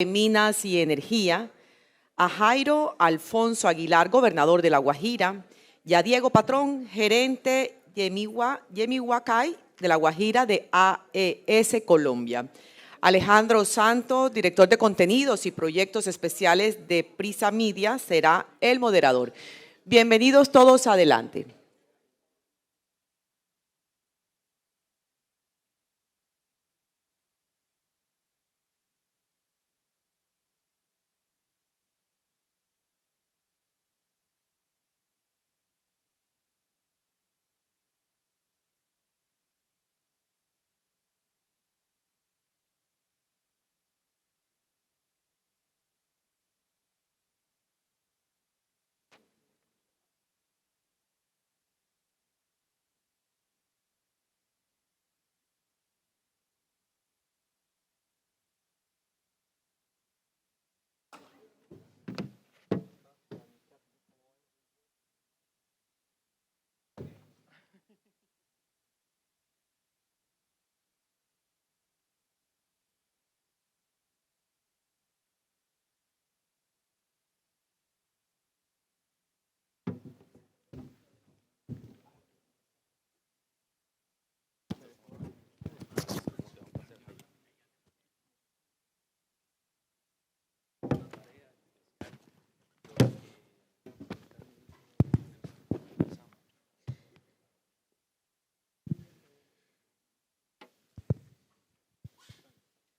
de Minas y Energía, a Jairo Alfonso Aguilar, gobernador de La Guajira, y a Diego Patrón, gerente Yemihuacay de La Guajira de AES Colombia. Alejandro Santos, director de contenidos y proyectos especiales de Prisa Media, será el moderador. Bienvenidos todos, adelante.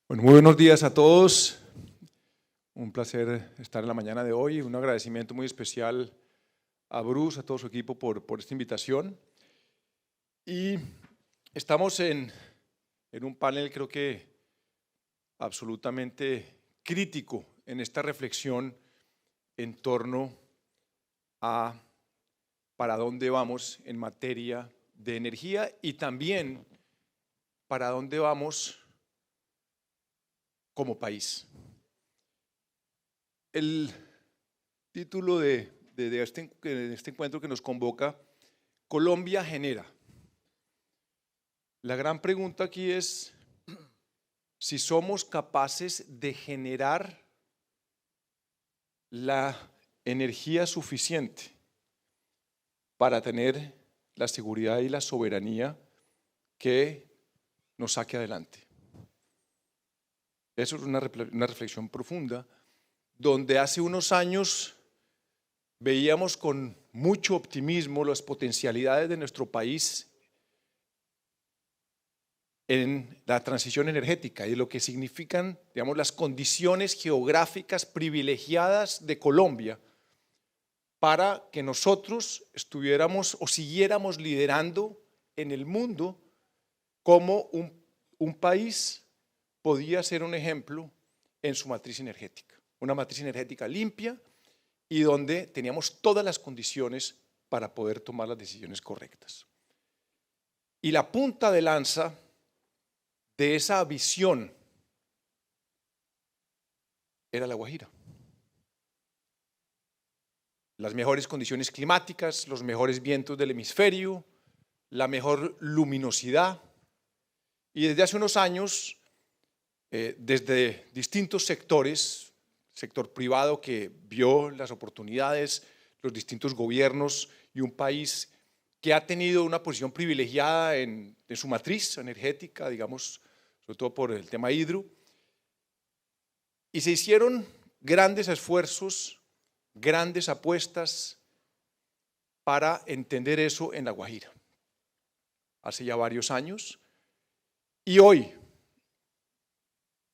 Bueno, muy buenos días a todos. Un placer estar en la mañana de hoy. Un agradecimiento muy especial a Bruce, a todo su equipo por esta invitación. Y estamos en un panel, creo que absolutamente crítico en esta reflexión en torno a para dónde vamos en materia de energía y también para dónde vamos como país. El título de este encuentro que nos convoca, Colombia genera. La gran pregunta aquí es si somos capaces de generar la energía suficiente para tener la seguridad y la soberanía que nos saque adelante. Eso es una reflexión profunda, donde hace unos años veíamos con mucho optimismo las potencialidades de nuestro país en la transición energética y lo que significan, digamos, las condiciones geográficas privilegiadas de Colombia para que nosotros estuviéramos o siguiéramos liderando en el mundo como un país podía ser un ejemplo en su matriz energética, una matriz energética limpia y donde teníamos todas las condiciones para poder tomar las decisiones correctas. Y la punta de lanza de esa visión era La Guajira. Las mejores condiciones climáticas, los mejores vientos del hemisferio, la mejor luminosidad. Y desde hace unos años, desde distintos sectores, sector privado que vio las oportunidades, los distintos gobiernos y un país que ha tenido una posición privilegiada en su matriz energética, digamos, sobre todo por el tema hidro, y se hicieron grandes esfuerzos, grandes apuestas para entender eso en La Guajira, hace ya varios años, y hoy,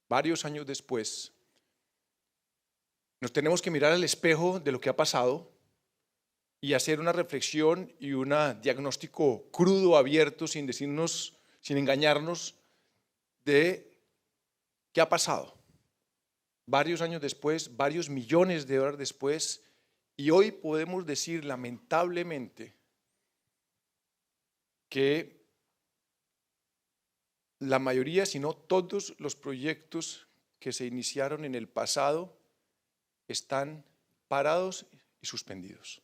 varios años después, nos tenemos que mirar al espejo de lo que ha pasado y hacer una reflexión y un diagnóstico crudo, abierto, sin decirnos, sin engañarnos, de qué ha pasado. Varios años después, varios millones de horas después, y hoy podemos decir lamentablemente que la mayoría, si no todos los proyectos que se iniciaron en el pasado están parados y suspendidos.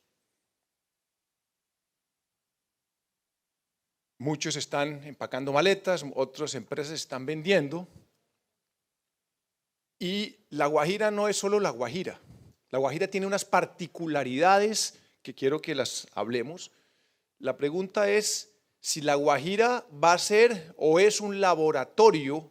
Muchos están empacando maletas, otras empresas están vendiendo Y La Guajira no es solo La Guajira. La Guajira tiene unas particularidades que quiero que las hablemos. La pregunta es si La Guajira va a ser o es un laboratorio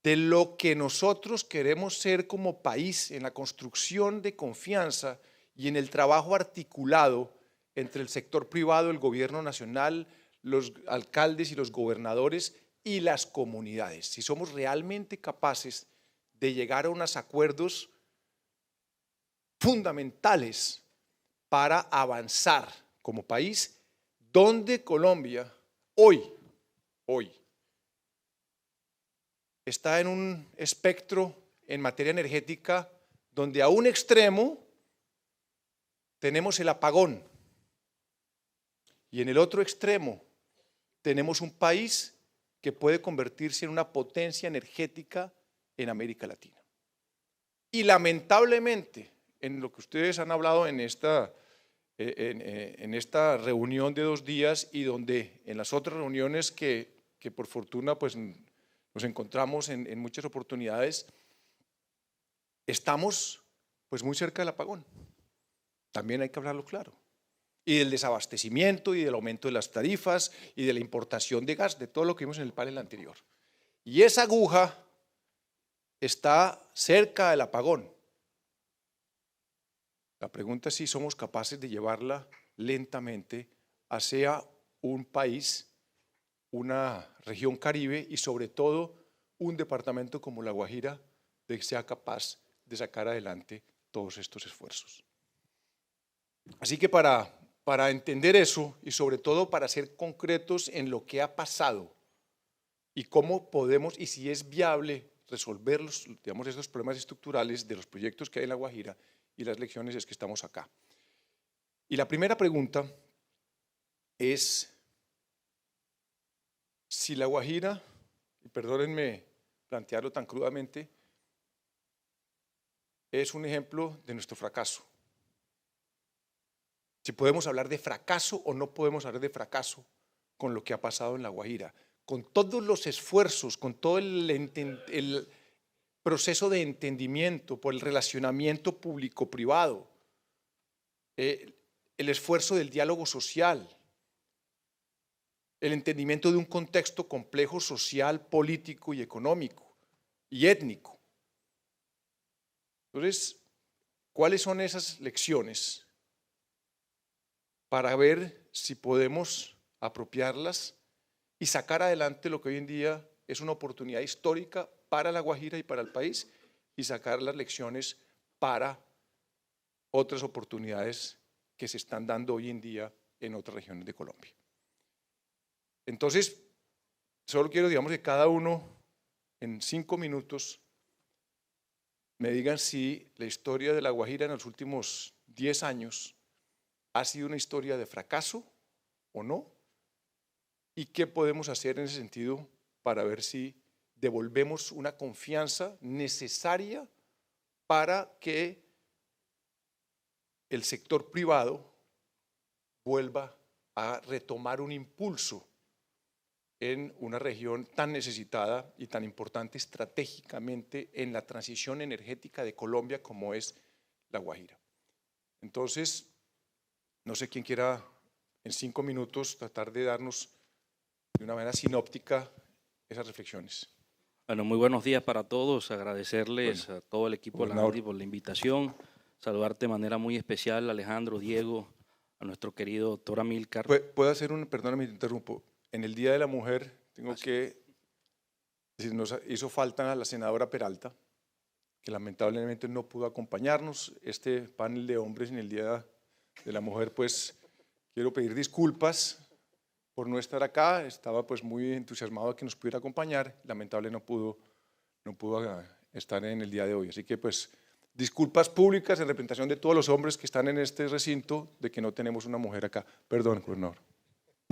de lo que nosotros queremos ser como país en la construcción de confianza y en el trabajo articulado entre el sector privado, el gobierno nacional, los alcaldes y los gobernadores y las comunidades. Si somos realmente capaces de llegar a unos acuerdos fundamentales para avanzar como país, donde Colombia hoy está en un espectro en materia energética donde a un extremo tenemos el apagón y en el otro extremo tenemos un país que puede convertirse en una potencia energética en América Latina. Y lamentablemente, en lo que ustedes han hablado en esta reunión de 2 días y donde en las otras reuniones que por fortuna pues nos encontramos en muchas oportunidades, estamos pues muy cerca del apagón. También hay que hablarlo claro. Y del desabastecimiento y del aumento de las tarifas y de la importación de gas, de todo lo que vimos en el panel anterior. Y esa aguja está cerca del apagón. La pregunta es si somos capaces de llevarla lentamente hacia un país, una región caribe y sobre todo un departamento como La Guajira de que sea capaz de sacar adelante todos estos esfuerzos. Así que para entender eso y sobre todo para ser concretos en lo que ha pasado y cómo podemos y si es viable resolver estos problemas estructurales de los proyectos que hay en La Guajira y las lecciones es que estamos acá. Y la primera pregunta es si La Guajira, y perdónenme plantearlo tan crudamente, es un ejemplo de nuestro fracaso. Si podemos hablar de fracaso o no podemos hablar de fracaso con lo que ha pasado en La Guajira, con todos los esfuerzos, con todo el proceso de entendimiento por el relacionamiento público-privado, el esfuerzo del diálogo social, el entendimiento de un contexto complejo social, político y económico y étnico. Entonces, ¿cuáles son esas lecciones para ver si podemos apropiarlas y sacar adelante lo que hoy en día es una oportunidad histórica para La Guajira y para el país y sacar las lecciones para otras oportunidades que se están dando hoy en día en otras regiones de Colombia? Entonces, solo quiero, que cada uno en 5 minutos me digan si la historia de La Guajira en los últimos 10 años ha sido una historia de fracaso o no, y qué podemos hacer en ese sentido para ver si devolvemos una confianza necesaria para que el sector privado vuelva a retomar un impulso en una región tan necesitada y tan importante estratégicamente en la transición energética de Colombia como es La Guajira. Entonces, no sé quién quiera en 5 minutos tratar de darnos de una manera sinóptica esas reflexiones. Bueno, muy buenos días para todos, agradecerles a todo el equipo de la ANDI por la invitación, saludarte de manera muy especial, Alejandro, Diego, a nuestro querido doctor Amílcar. ¿Puedo hacer perdóname, te interrumpo? En el Día de la Mujer tengo que decir, nos hizo falta a la senadora Peralta, que lamentablemente no pudo acompañarnos. Este panel de hombres en el Día de la Mujer, pues quiero pedir disculpas por no estar acá. Estaba pues muy entusiasmado de que nos pudiera acompañar. Lamentablemente no pudo estar en el día de hoy. Así que pues disculpas públicas en representación de todos los hombres que están en este recinto de que no tenemos una mujer acá. Perdón, gobernador.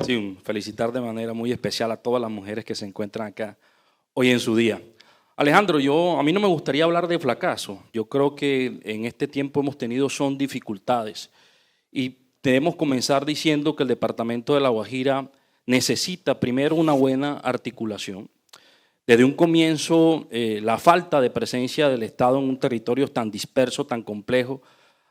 Sí, felicitar de manera muy especial a todas las mujeres que se encuentran acá hoy en su día. Alejandro, a mí no me gustaría hablar de fracaso. Yo creo que en este tiempo hemos tenido son dificultades y debemos comenzar diciendo que el departamento de La Guajira necesita primero una buena articulación. Desde un comienzo, la falta de presencia del Estado en un territorio tan disperso, tan complejo,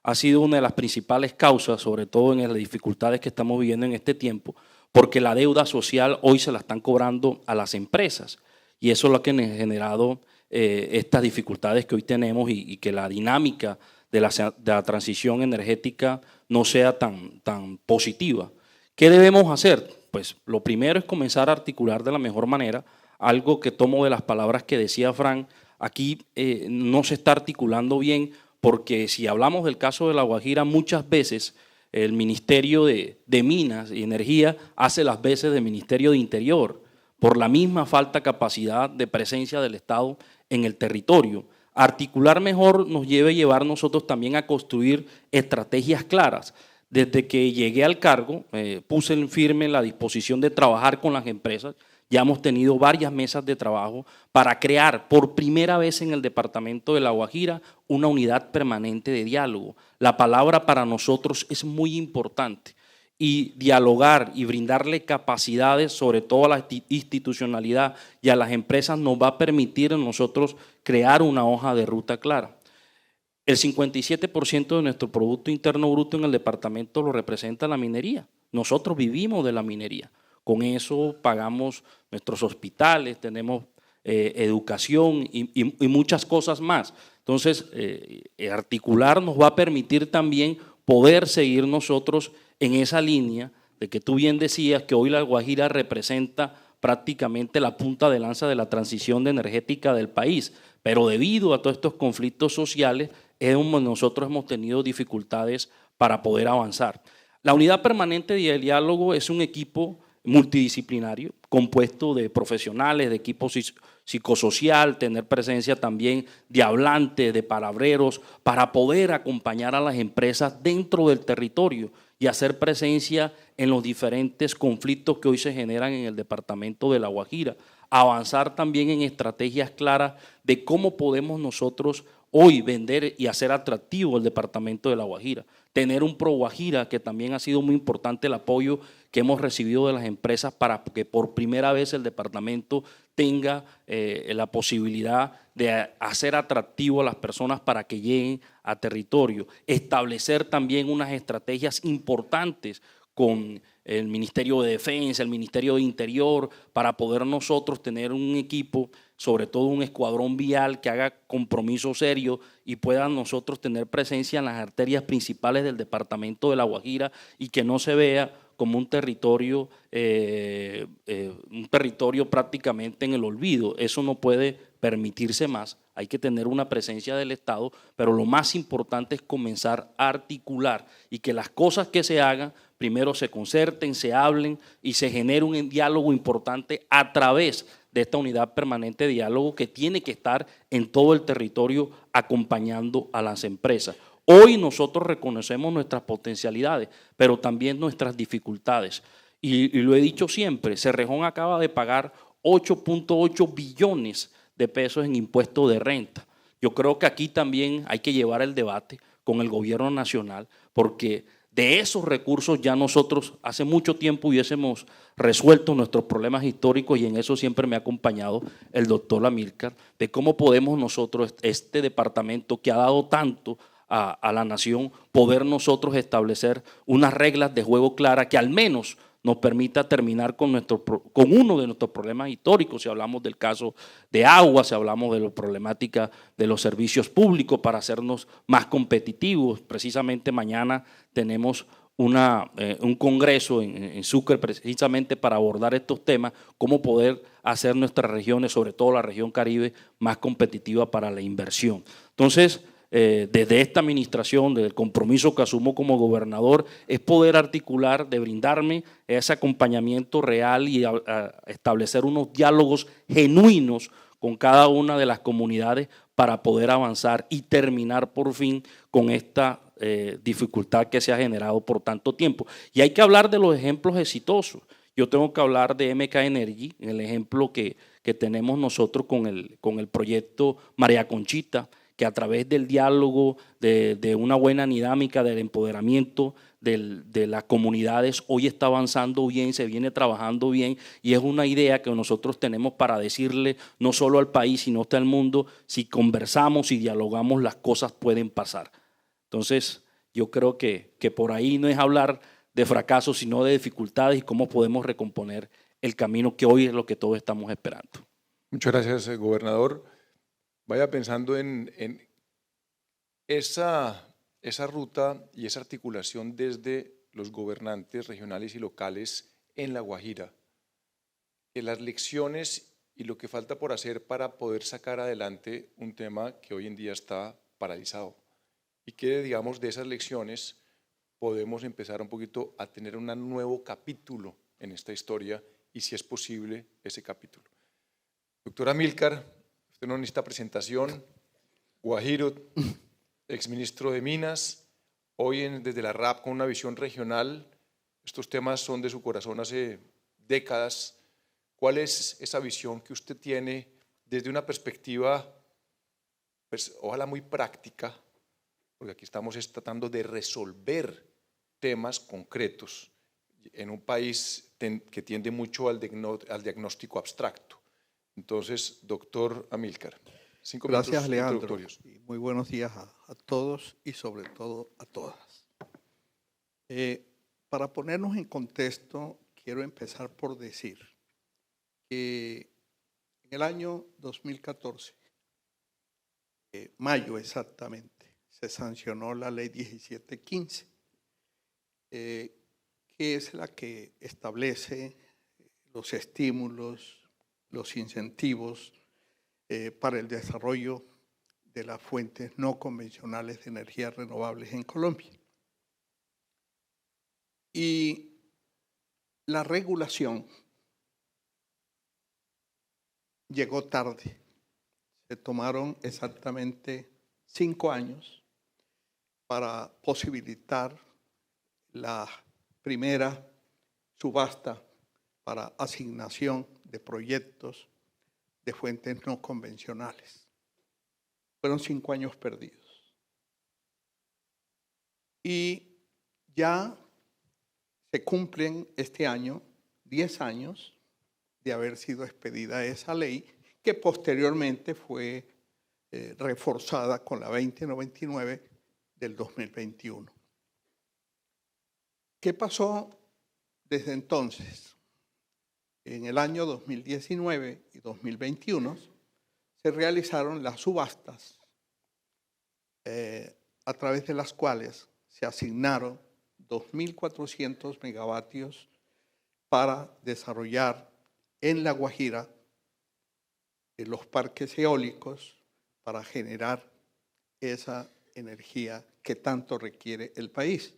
ha sido una de las principales causas, sobre todo en las dificultades que estamos viviendo en este tiempo, porque la deuda social hoy se la están cobrando a las empresas. Y eso es lo que ha generado estas dificultades que hoy tenemos y que la dinámica de la transición energética no sea tan positiva. ¿Qué debemos hacer? Pues lo primero es comenzar a articular de la mejor manera algo que tomo de las palabras que decía Fran. Aquí no se está articulando bien porque si hablamos del caso de La Guajira, muchas veces el Ministerio de Minas y Energía hace las veces del Ministerio de Interior por la misma falta de capacidad de presencia del Estado en el territorio. Articular mejor nos debe llevar nosotros también a construir estrategias claras. Desde que llegué al cargo, puse en firme la disposición de trabajar con las empresas. Ya hemos tenido varias mesas de trabajo para crear por primera vez en el departamento de La Guajira una unidad permanente de diálogo. La palabra para nosotros es muy importante y dialogar y brindarle capacidades, sobre todo a la institucionalidad y a las empresas, nos va a permitir a nosotros crear una hoja de ruta clara. El 57% de nuestro Producto Interno Bruto en el departamento lo representa la minería. Nosotros vivimos de la minería. Con eso pagamos nuestros hospitales, tenemos educación y muchas cosas más. Entonces, articular nos va a permitir también poder seguir nosotros en esa línea de que tú bien decías que hoy La Guajira representa prácticamente la punta de lanza de la transición energética del país, pero debido a todos estos conflictos sociales, nosotros hemos tenido dificultades para poder avanzar. La unidad permanente de diálogo es un equipo multidisciplinario, compuesto de profesionales, de equipo psicosocial, tener presencia también de hablantes, de palabreros, para poder acompañar a las empresas dentro del territorio y hacer presencia en los diferentes conflictos que hoy se generan en el departamento de La Guajira. Avanzar también en estrategias claras de cómo podemos nosotros hoy vender y hacer atractivo el departamento de La Guajira. Tener un Pro Guajira, que también ha sido muy importante el apoyo que hemos recibido de las empresas para que por primera vez el departamento tenga la posibilidad de hacer atractivo a las personas para que lleguen a territorio. Establecer también unas estrategias importantes con el Ministerio de Defensa, el Ministerio de Interior, para poder nosotros tener un equipo, sobre todo un escuadrón vial que haga compromiso serio y puedan nosotros tener presencia en las arterias principales del departamento de La Guajira y que no se vea como un territorio prácticamente en el olvido. Eso no puede permitirse más. Hay que tener una presencia del Estado, pero lo más importante es comenzar a articular y que las cosas que se hagan primero se concerten, se hablen y se genere un diálogo importante a través de esta unidad permanente de diálogo que tiene que estar en todo el territorio acompañando a las empresas. Hoy nosotros reconocemos nuestras potencialidades, pero también nuestras dificultades. Y lo he dicho siempre, Cerrejón acaba de pagar 8.8 billones de pesos en impuestos de renta. Yo creo que aquí también hay que llevar el debate con el gobierno nacional, porque de esos recursos ya nosotros hace mucho tiempo hubiésemos resuelto nuestros problemas históricos y en eso siempre me ha acompañado el doctor Amílcar, de cómo podemos nosotros, este departamento que ha dado tanto a la nación, poder nosotros establecer unas reglas de juego claras que al menos nos permita terminar con uno de nuestros problemas históricos, si hablamos del caso de agua, si hablamos de la problemática de los servicios públicos para hacernos más competitivos. Precisamente mañana tenemos un congreso en Sucre precisamente para abordar estos temas, cómo poder hacer nuestras regiones, sobre todo la región Caribe, más competitiva para la inversión. Entonces, desde esta administración, desde el compromiso que asumo como gobernador, es poder articular, de brindarme ese acompañamiento real y establecer unos diálogos genuinos con cada una de las comunidades para poder avanzar y terminar por fin con esta dificultad que se ha generado por tanto tiempo. Y hay que hablar de los ejemplos exitosos. Yo tengo que hablar de MK Energy, el ejemplo que tenemos nosotros con el proyecto María Conchita, que a través del diálogo, de una buena dinámica, del empoderamiento de las comunidades hoy está avanzando bien, se viene trabajando bien y es una idea que nosotros tenemos para decirle no solo al país, sino hasta al mundo, si conversamos y dialogamos las cosas pueden pasar. Entonces, yo creo que por ahí no es hablar de fracasos, sino de dificultades y cómo podemos recomponer el camino que hoy es lo que todos estamos esperando. Muchas gracias, gobernador. Vaya pensando en esa ruta y esa articulación desde los gobernantes regionales y locales en La Guajira, que las lecciones y lo que falta por hacer para poder sacar adelante un tema que hoy en día está paralizado y que, digamos, de esas lecciones podemos empezar un poquito a tener un nuevo capítulo en esta historia y, si es posible, ese capítulo. Doctora Amílcar, usted no necesita presentación, guajiro, exministro de Minas, hoy desde la RAP con una visión regional. Estos temas son de su corazón hace décadas. ¿Cuál es esa visión que usted tiene desde una perspectiva, pues, ojalá muy práctica, porque aquí estamos tratando de resolver temas concretos en un país que tiende mucho al diagnóstico abstracto? Entonces, doctor Amílcar, 5 minutos Gracias, Alejandro. introductorios. Y muy buenos días a todos y sobre todo a todas. Para ponernos en contexto, quiero empezar por decir que en el año 2014, mayo exactamente, se sancionó la ley 1715, que es la que establece los estímulos, los incentivos para el desarrollo de las fuentes no convencionales de energías renovables en Colombia. Y la regulación llegó tarde. Se tomaron exactamente 5 años para posibilitar la primera subasta para asignación de proyectos de fuentes no convencionales. Fueron 5 años perdidos. Y ya se cumplen este año 10 años de haber sido expedida esa ley, que posteriormente fue reforzada con la 2099 del 2021. ¿Qué pasó desde entonces? En el año 2019 y 2021 se realizaron las subastas a través de las cuales se asignaron 2.400 megavatios para desarrollar en La Guajira los parques eólicos para generar esa energía que tanto requiere el país.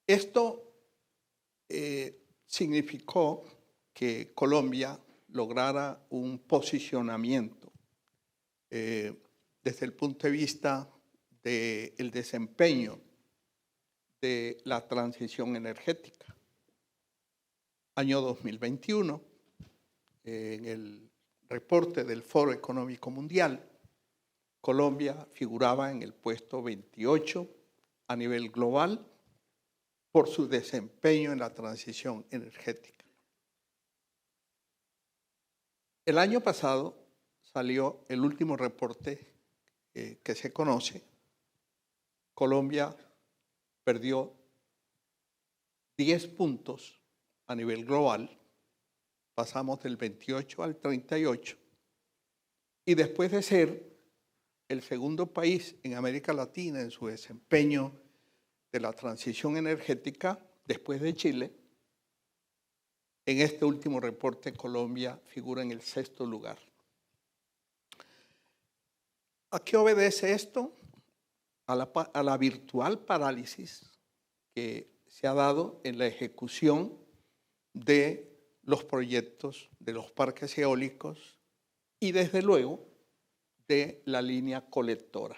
Esto significó que Colombia lograra un posicionamiento desde el punto de vista del desempeño de la transición energética. Año 2021, en el reporte del Foro Económico Mundial, Colombia figuraba en el puesto 28 a nivel global por su desempeño en la transición energética. El año pasado salió el último reporte que se conoce. Colombia perdió 10 puntos a nivel global, pasamos del 28 al 38, y después de ser el segundo país en América Latina en su desempeño de la transición energética, después de Chile, en este último reporte Colombia figura en el 6º lugar. ¿A qué obedece esto? A la virtual parálisis que se ha dado en la ejecución de los proyectos de los parques eólicos y, desde luego, de la línea colectora.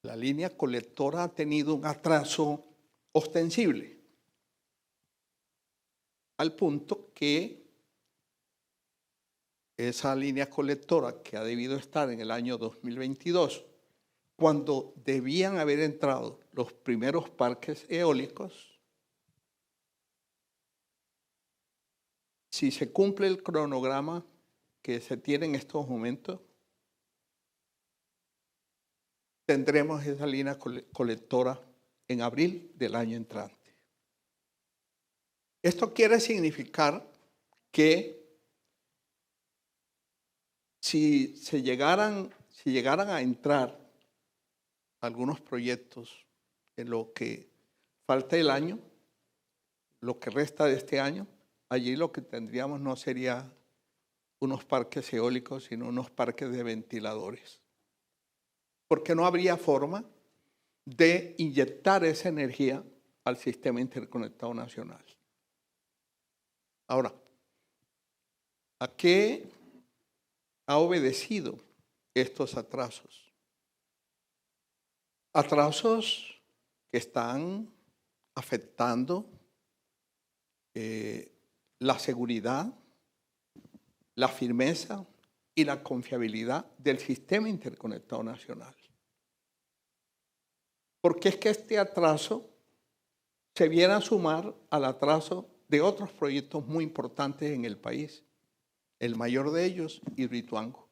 La línea colectora ha tenido un atraso ostensible, al punto que esa línea colectora que ha debido estar en el año 2022, cuando debían haber entrado los primeros parques eólicos, si se cumple el cronograma que se tiene en estos momentos, tendremos esa línea colectora en abril del año entrante. Esto quiere significar que si llegaran a entrar algunos proyectos en lo que falta el año, lo que resta de este año, allí lo que tendríamos no sería unos parques eólicos, sino unos parques de ventiladores. Porque no habría forma de inyectar esa energía al sistema interconectado nacional. Ahora, ¿a qué ha obedecido estos atrasos? Atrasos que están afectando la seguridad, la firmeza y la confiabilidad del sistema interconectado nacional. Porque es que este atraso se viene a sumar al atraso de otros proyectos muy importantes en el país. El mayor de ellos, Hidroituango,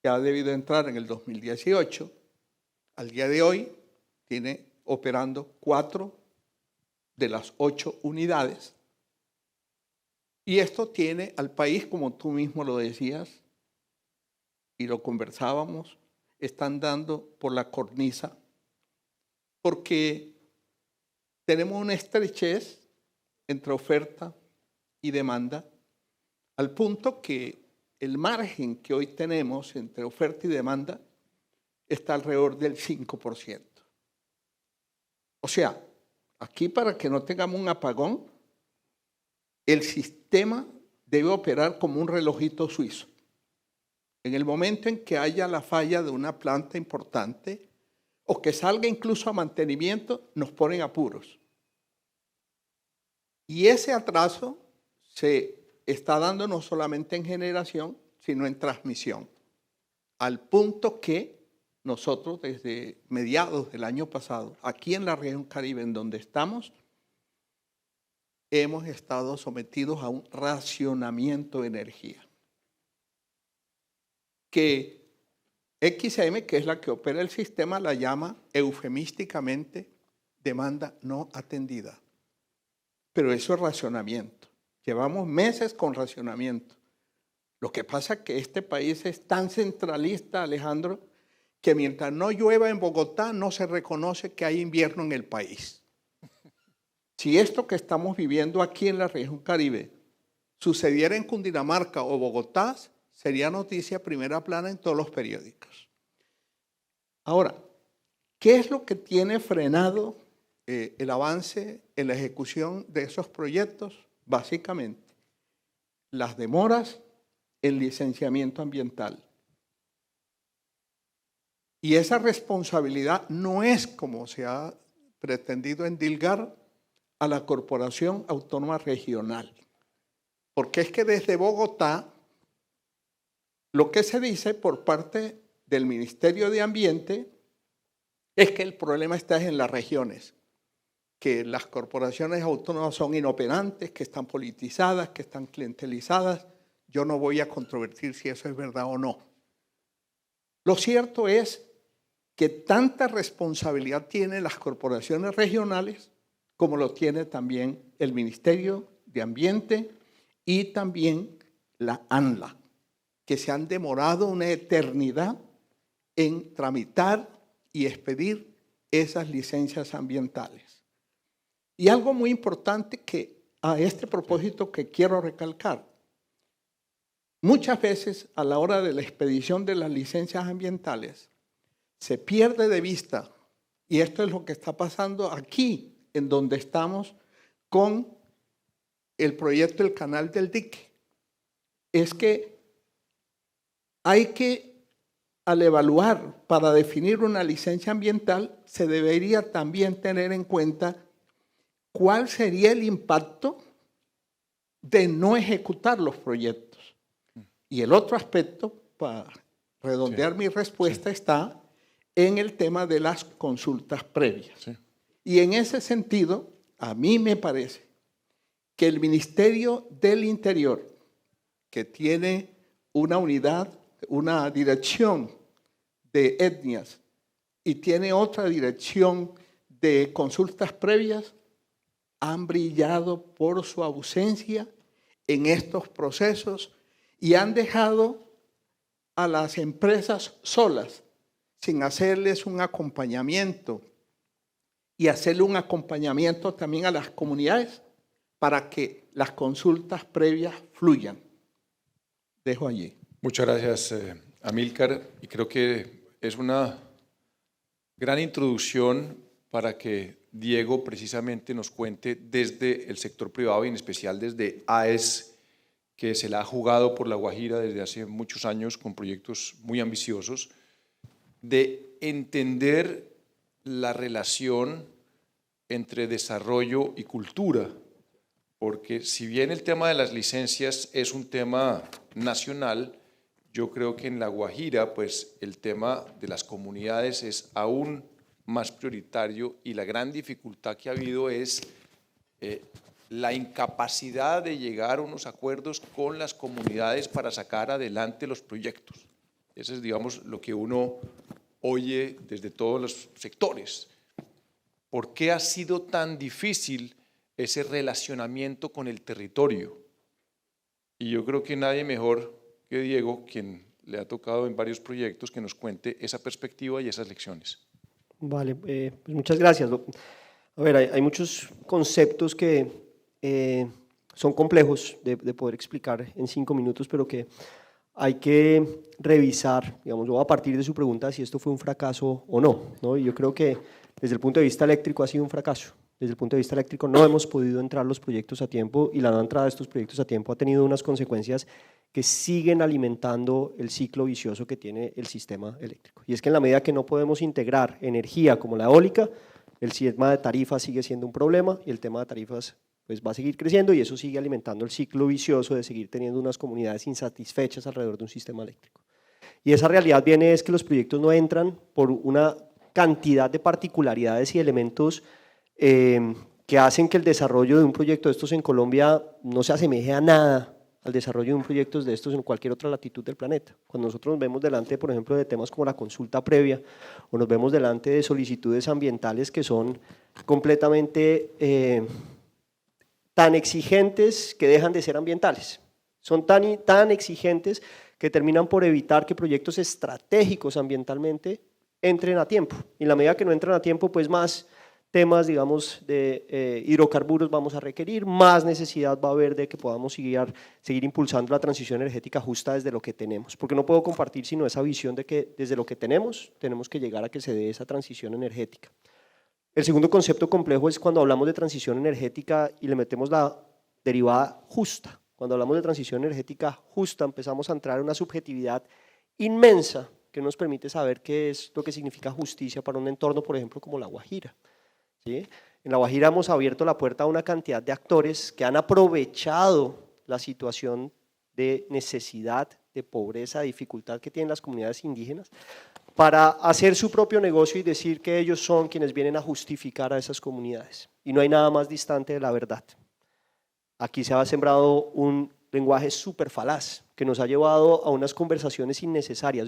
que ha debido entrar en el 2018. Al día de hoy tiene operando 4 de las 8 unidades. Y esto tiene al país, como tú mismo lo decías, y lo conversábamos, están dando por la cornisa, porque tenemos una estrechez entre oferta y demanda, al punto que el margen que hoy tenemos entre oferta y demanda está alrededor del 5%. O sea, aquí para que no tengamos un apagón, el sistema debe operar como un relojito suizo. En el momento en que haya la falla de una planta importante o que salga incluso a mantenimiento, nos ponen apuros. Y ese atraso se está dando no solamente en generación, sino en transmisión, al punto que nosotros desde mediados del año pasado, aquí en la región Caribe, en donde estamos, hemos estado sometidos a un racionamiento de energía. Que XM, que es la que opera el sistema, la llama eufemísticamente demanda no atendida. Pero eso es racionamiento. Llevamos meses con racionamiento. Lo que pasa es que este país es tan centralista, Alejandro, que mientras no llueva en Bogotá no se reconoce que hay invierno en el país. Si esto que estamos viviendo aquí en la región Caribe sucediera en Cundinamarca o Bogotá, sería noticia primera plana en todos los periódicos. Ahora, ¿qué es lo que tiene frenado el avance en la ejecución de esos proyectos? Básicamente, las demoras en licenciamiento ambiental. Y esa responsabilidad no es, como se ha pretendido endilgar, a la Corporación Autónoma Regional. Porque es que desde Bogotá, lo que se dice por parte del Ministerio de Ambiente es que el problema está en las regiones, que las corporaciones autónomas son inoperantes, que están politizadas, que están clientelizadas. Yo no voy a controvertir si eso es verdad o no. Lo cierto es que tanta responsabilidad tienen las corporaciones regionales como lo tiene también el Ministerio de Ambiente y también la ANLA, que se han demorado una eternidad en tramitar y expedir esas licencias ambientales. Y algo muy importante que a este propósito que quiero recalcar, muchas veces a la hora de la expedición de las licencias ambientales se pierde de vista, y esto es lo que está pasando aquí, en donde estamos con el proyecto del Canal del Dique, es que hay que, al evaluar para definir una licencia ambiental, se debería también tener en cuenta cuál sería el impacto de no ejecutar los proyectos. Y el otro aspecto, para redondear mi respuesta, está en el tema de las consultas previas. Sí. Y en ese sentido, a mí me parece que el Ministerio del Interior, que tiene una unidad, una dirección de etnias y tiene otra dirección de consultas previas, han brillado por su ausencia en estos procesos y han dejado a las empresas solas, sin hacerles un acompañamiento y hacerle un acompañamiento también a las comunidades para que las consultas previas fluyan. Dejo allí. Muchas gracias, Amílcar, y creo que es una gran introducción para que Diego precisamente nos cuente desde el sector privado y en especial desde AES, que se la ha jugado por La Guajira desde hace muchos años con proyectos muy ambiciosos, de entender la relación entre desarrollo y cultura, porque si bien el tema de las licencias es un tema nacional, yo creo que en La Guajira pues el tema de las comunidades es aún más prioritario y la gran dificultad que ha habido es la incapacidad de llegar a unos acuerdos con las comunidades para sacar adelante los proyectos. Eso es, digamos, lo que uno oye desde todos los sectores. ¿Por qué ha sido tan difícil ese relacionamiento con el territorio? Y yo creo que nadie mejor que Diego, quien le ha tocado en varios proyectos, que nos cuente esa perspectiva y esas lecciones. Vale, pues muchas gracias. A ver, hay muchos conceptos que son complejos de poder explicar en 5 minutos, pero que hay que revisar, digamos, a partir de su pregunta, si esto fue un fracaso o no, ¿no? Y yo creo que desde el punto de vista eléctrico ha sido un fracaso. Desde el punto de vista eléctrico no hemos podido entrar los proyectos a tiempo y la no entrada de estos proyectos a tiempo ha tenido unas consecuencias que siguen alimentando el ciclo vicioso que tiene el sistema eléctrico. Y es que en la medida que no podemos integrar energía como la eólica, el tema de tarifas sigue siendo un problema y el tema de tarifas pues va a seguir creciendo y eso sigue alimentando el ciclo vicioso de seguir teniendo unas comunidades insatisfechas alrededor de un sistema eléctrico. Y esa realidad viene es que los proyectos no entran por una cantidad de particularidades y elementos que hacen que el desarrollo de un proyecto de estos en Colombia no se asemeje a nada al desarrollo de un proyecto de estos en cualquier otra latitud del planeta. Cuando nosotros nos vemos delante, por ejemplo, de temas como la consulta previa o nos vemos delante de solicitudes ambientales que son completamente tan exigentes que dejan de ser ambientales. Son tan exigentes que terminan por evitar que proyectos estratégicos ambientalmente entren a tiempo. Y en la medida que no entran a tiempo, pues más temas, digamos, de hidrocarburos vamos a requerir, más necesidad va a haber de que podamos seguir impulsando la transición energética justa desde lo que tenemos, porque no puedo compartir sino esa visión de que desde lo que tenemos que llegar a que se dé esa transición energética. El segundo concepto complejo es cuando hablamos de transición energética y le metemos la derivada justa. Cuando hablamos de transición energética justa empezamos a entrar en una subjetividad inmensa que nos permite saber qué es lo que significa justicia para un entorno, por ejemplo, como La Guajira. ¿Sí? En La Guajira hemos abierto la puerta a una cantidad de actores que han aprovechado la situación de necesidad, de pobreza, de dificultad que tienen las comunidades indígenas para hacer su propio negocio y decir que ellos son quienes vienen a justificar a esas comunidades. Y no hay nada más distante de la verdad. Aquí se ha sembrado un lenguaje súper falaz que nos ha llevado a unas conversaciones innecesarias.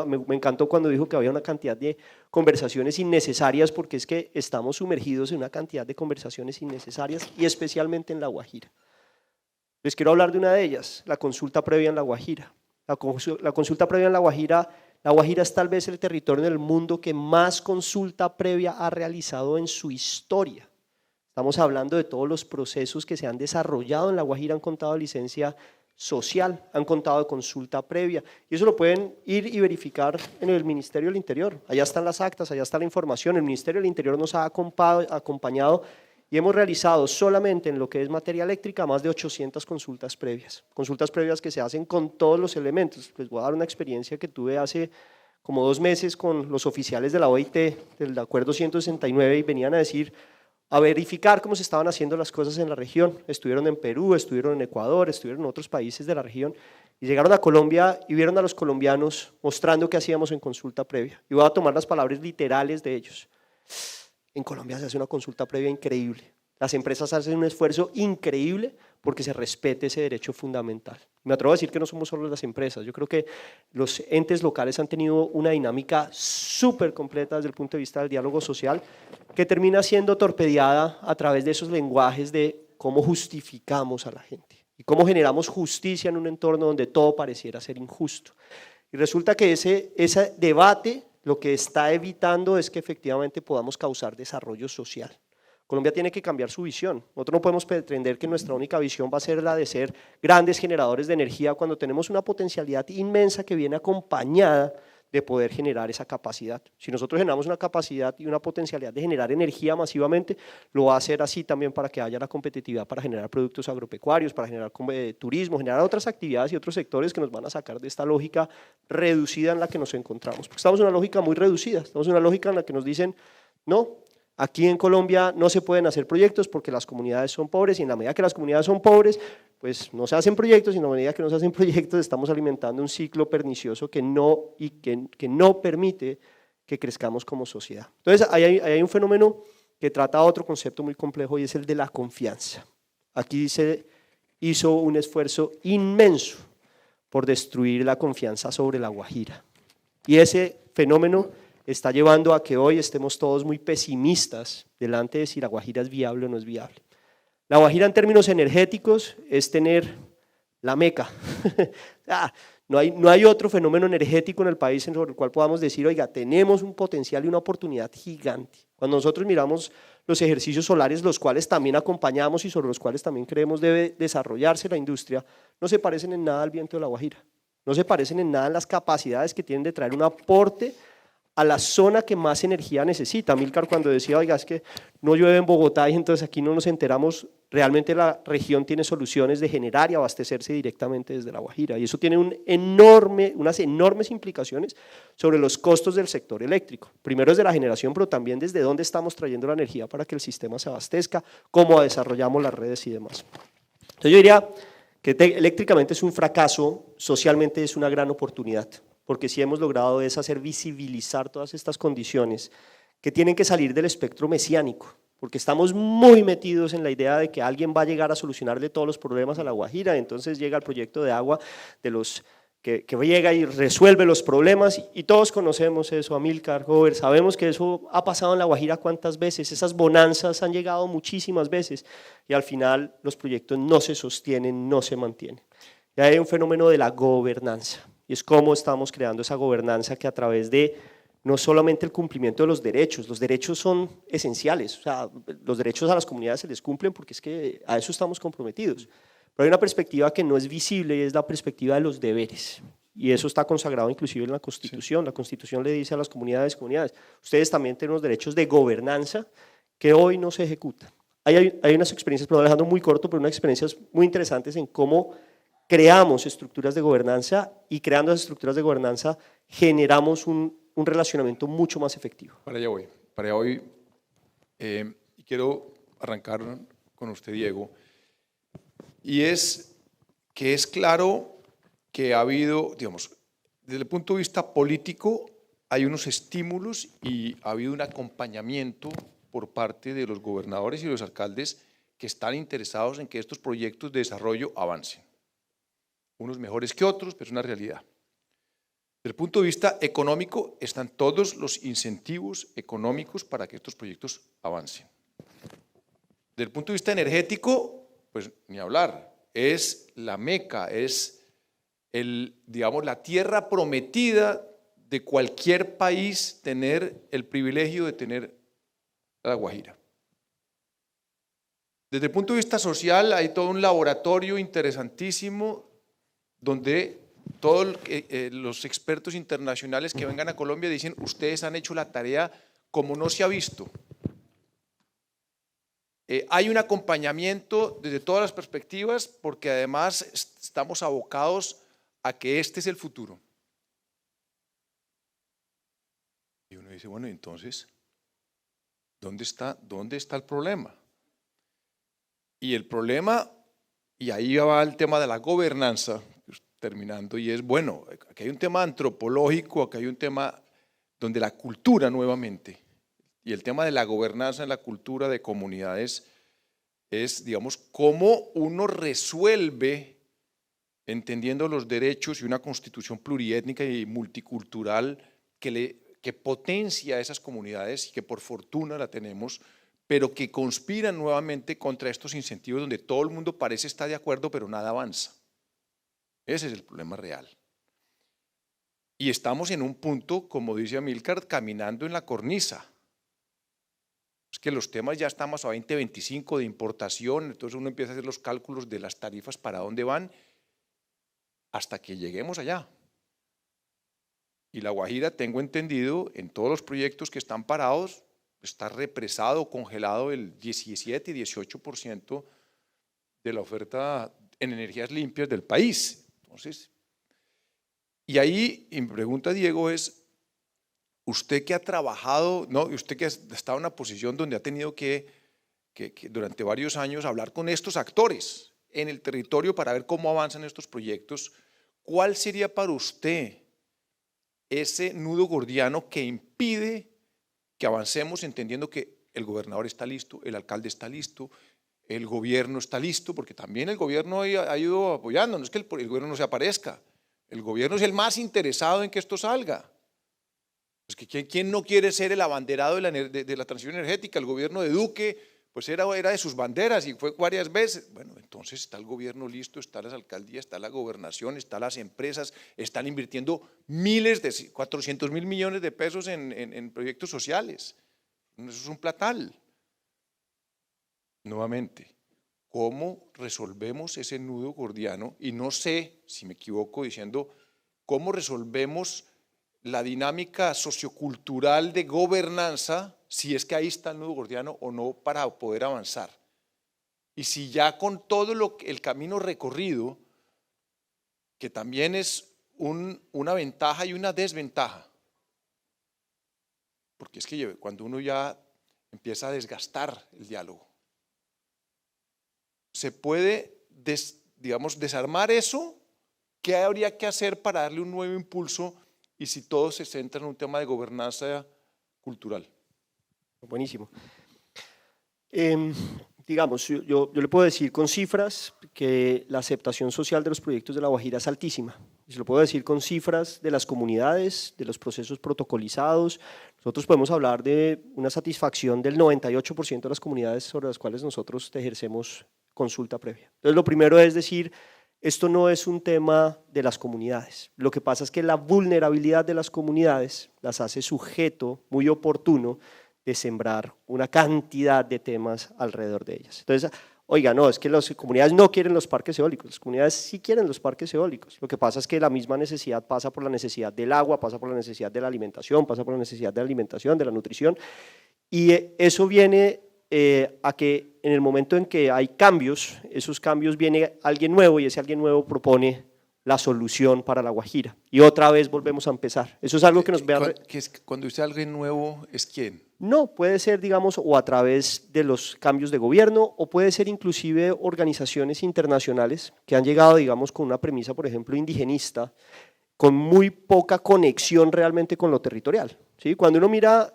Me encantó cuando dijo que había una cantidad de conversaciones innecesarias porque es que estamos sumergidos en una cantidad de conversaciones innecesarias y especialmente en La Guajira. Les quiero hablar de una de ellas, la consulta previa en La Guajira. La consulta previa en La Guajira es tal vez el territorio en el mundo que más consulta previa ha realizado en su historia. Estamos hablando de todos los procesos que se han desarrollado en La Guajira, han contado de licencia social, han contado de consulta previa y eso lo pueden ir y verificar en el Ministerio del Interior. Allá están las actas, allá está la información. El Ministerio del Interior nos ha acompañado y hemos realizado solamente en lo que es materia eléctrica más de 800 consultas previas que se hacen con todos los elementos. Les voy a dar una experiencia que tuve hace como 2 meses con los oficiales de la OIT del Acuerdo 169 y venían a decir: a verificar cómo se estaban haciendo las cosas en la región. Estuvieron en Perú, estuvieron en Ecuador, estuvieron en otros países de la región y llegaron a Colombia y vieron a los colombianos mostrando qué hacíamos en consulta previa. Y voy a tomar las palabras literales de ellos. En Colombia se hace una consulta previa increíble. Las empresas hacen un esfuerzo increíble porque se respete ese derecho fundamental. Me atrevo a decir que no somos solo las empresas, yo creo que los entes locales han tenido una dinámica súper completa desde el punto de vista del diálogo social que termina siendo torpedeada a través de esos lenguajes de cómo justificamos a la gente y cómo generamos justicia en un entorno donde todo pareciera ser injusto. Y resulta que ese debate lo que está evitando es que efectivamente podamos causar desarrollo social. Colombia tiene que cambiar su visión. Nosotros no podemos pretender que nuestra única visión va a ser la de ser grandes generadores de energía cuando tenemos una potencialidad inmensa que viene acompañada de poder generar esa capacidad. Si nosotros generamos una capacidad y una potencialidad de generar energía masivamente, lo va a hacer así también para que haya la competitividad para generar productos agropecuarios, para generar turismo, generar otras actividades y otros sectores que nos van a sacar de esta lógica reducida en la que nos encontramos. Porque estamos en una lógica muy reducida, estamos en una lógica en la que nos dicen, no, aquí en Colombia no se pueden hacer proyectos porque las comunidades son pobres y en la medida que las comunidades son pobres, pues no se hacen proyectos y en la medida que no se hacen proyectos estamos alimentando un ciclo pernicioso que no permite que crezcamos como sociedad. Entonces, ahí hay un fenómeno que trata otro concepto muy complejo y es el de la confianza. Aquí se hizo un esfuerzo inmenso por destruir la confianza sobre La Guajira y ese fenómeno está llevando a que hoy estemos todos muy pesimistas delante de si La Guajira es viable o no es viable. La Guajira en términos energéticos es tener la meca. No hay otro fenómeno energético en el país sobre el cual podamos decir, oiga, tenemos un potencial y una oportunidad gigante. Cuando nosotros miramos los ejercicios solares, los cuales también acompañamos y sobre los cuales también creemos debe desarrollarse la industria, no se parecen en nada al viento de La Guajira. No se parecen en nada en las capacidades que tienen de traer un aporte a la zona que más energía necesita. Milcar cuando decía, oiga, es que no llueve en Bogotá y entonces aquí no nos enteramos, realmente la región tiene soluciones de generar y abastecerse directamente desde La Guajira y eso tiene unas enormes implicaciones sobre los costos del sector eléctrico. Primero desde la generación, pero también desde dónde estamos trayendo la energía para que el sistema se abastezca, cómo desarrollamos las redes y demás. Entonces yo diría que eléctricamente es un fracaso, socialmente es una gran oportunidad, porque si hemos logrado es hacer visibilizar todas estas condiciones que tienen que salir del espectro mesiánico, porque estamos muy metidos en la idea de que alguien va a llegar a solucionarle todos los problemas a La Guajira, entonces llega el proyecto de agua de los que llega y resuelve los problemas y todos conocemos eso, Amílcar, Robert, sabemos que eso ha pasado en La Guajira cuántas veces, esas bonanzas han llegado muchísimas veces y al final los proyectos no se sostienen, no se mantienen. Y hay un fenómeno de la gobernanza y es cómo estamos creando esa gobernanza que a través de no solamente el cumplimiento de los derechos son esenciales, o sea, los derechos a las comunidades se les cumplen porque es que a eso estamos comprometidos, pero hay una perspectiva que no es visible y es la perspectiva de los deberes y eso está consagrado inclusive en la Constitución. La Constitución le dice a las comunidades, ustedes también tienen unos derechos de gobernanza que hoy no se ejecutan. Hay unas experiencias, pero dejando muy corto, pero unas experiencias muy interesantes en cómo creamos estructuras de gobernanza y creando esas estructuras de gobernanza generamos un relacionamiento mucho más efectivo. Para allá voy. Y quiero arrancar con usted, Diego, y es que es claro que ha habido, digamos, desde el punto de vista político, hay unos estímulos y ha habido un acompañamiento por parte de los gobernadores y los alcaldes que están interesados en que estos proyectos de desarrollo avancen. Unos mejores que otros, pero es una realidad. Desde el punto de vista económico, están todos los incentivos económicos para que estos proyectos avancen. Desde el punto de vista energético, pues ni hablar, es la meca, es digamos, la tierra prometida de cualquier país tener el privilegio de tener La Guajira. Desde el punto de vista social, hay todo un laboratorio interesantísimo donde todos los expertos internacionales que vengan a Colombia dicen, ustedes han hecho la tarea como no se ha visto. Hay un acompañamiento desde todas las perspectivas porque además estamos abocados a que este es el futuro. Y uno dice, bueno, entonces, ¿Dónde está el problema? Y el problema, y ahí va el tema de la gobernanza, terminando, y es, bueno, aquí hay un tema antropológico, aquí hay un tema donde la cultura nuevamente, y el tema de la gobernanza en la cultura de comunidades es, digamos, cómo uno resuelve, entendiendo los derechos y una constitución pluriétnica y multicultural que potencia a esas comunidades y que por fortuna la tenemos, pero que conspiran nuevamente contra estos incentivos donde todo el mundo parece estar de acuerdo, pero nada avanza. Ese es el problema real. Y estamos en un punto, como dice Amílcar, caminando en la cornisa. Es que los temas ya estamos a 2025 de importación, entonces uno empieza a hacer los cálculos de las tarifas para dónde van hasta que lleguemos allá. Y La Guajira, tengo entendido, en todos los proyectos que están parados, está represado, congelado el 17 y 18% de la oferta en energías limpias del país. Entonces, y ahí mi pregunta, Diego, es, usted que ha trabajado, ¿no? Usted que ha estado en una posición donde ha tenido que durante varios años hablar con estos actores en el territorio para ver cómo avanzan estos proyectos, ¿cuál sería para usted ese nudo gordiano que impide que avancemos entendiendo que el gobernador está listo, el alcalde está listo, el gobierno está listo, porque también el gobierno ha ido apoyando, no es que el gobierno no se aparezca, el gobierno es el más interesado en que esto salga. Es que ¿quién no quiere ser el abanderado de la transición energética? El gobierno de Duque pues era de sus banderas y fue varias veces. Bueno, entonces está el gobierno listo, está las alcaldías, está la gobernación, están las empresas, están invirtiendo miles de 400.000 millones de pesos en proyectos sociales. Eso es un platal. Nuevamente, ¿cómo resolvemos ese nudo gordiano? Y no sé si me equivoco diciendo, ¿cómo resolvemos la dinámica sociocultural de gobernanza, si es que ahí está el nudo gordiano o no, para poder avanzar? Y si ya con todo el camino recorrido, que también es una ventaja y una desventaja, porque es que cuando uno ya empieza a desgastar el diálogo, se puede, digamos, desarmar eso. ¿Qué habría que hacer para darle un nuevo impulso? Y si todo se centra en un tema de gobernanza cultural. Buenísimo. Digamos, yo le puedo decir con cifras que la aceptación social de los proyectos de La Guajira es altísima. Se lo puedo decir con cifras de las comunidades, de los procesos protocolizados. Nosotros podemos hablar de una satisfacción del 98% de las comunidades sobre las cuales nosotros ejercemos consulta previa. Entonces, lo primero es decir, esto no es un tema de las comunidades. Lo que pasa es que la vulnerabilidad de las comunidades las hace sujeto muy oportuno de sembrar una cantidad de temas alrededor de ellas. Entonces, oiga, no, es que las comunidades no quieren los parques eólicos, las comunidades sí quieren los parques eólicos. Lo que pasa es que la misma necesidad pasa por la necesidad del agua, pasa por la necesidad de la alimentación, pasa por la necesidad de la alimentación, de la nutrición, y eso viene a que en el momento en que hay cambios, esos cambios viene alguien nuevo y ese alguien nuevo propone la solución para La Guajira. Y otra vez volvemos a empezar. Eso es algo que nos vea… Cuando dice alguien nuevo, ¿es quién? No, puede ser, digamos, o a través de los cambios de gobierno, o puede ser inclusive organizaciones internacionales que han llegado, digamos, con una premisa, por ejemplo, indigenista, con muy poca conexión realmente con lo territorial. ¿Sí? Cuando uno mira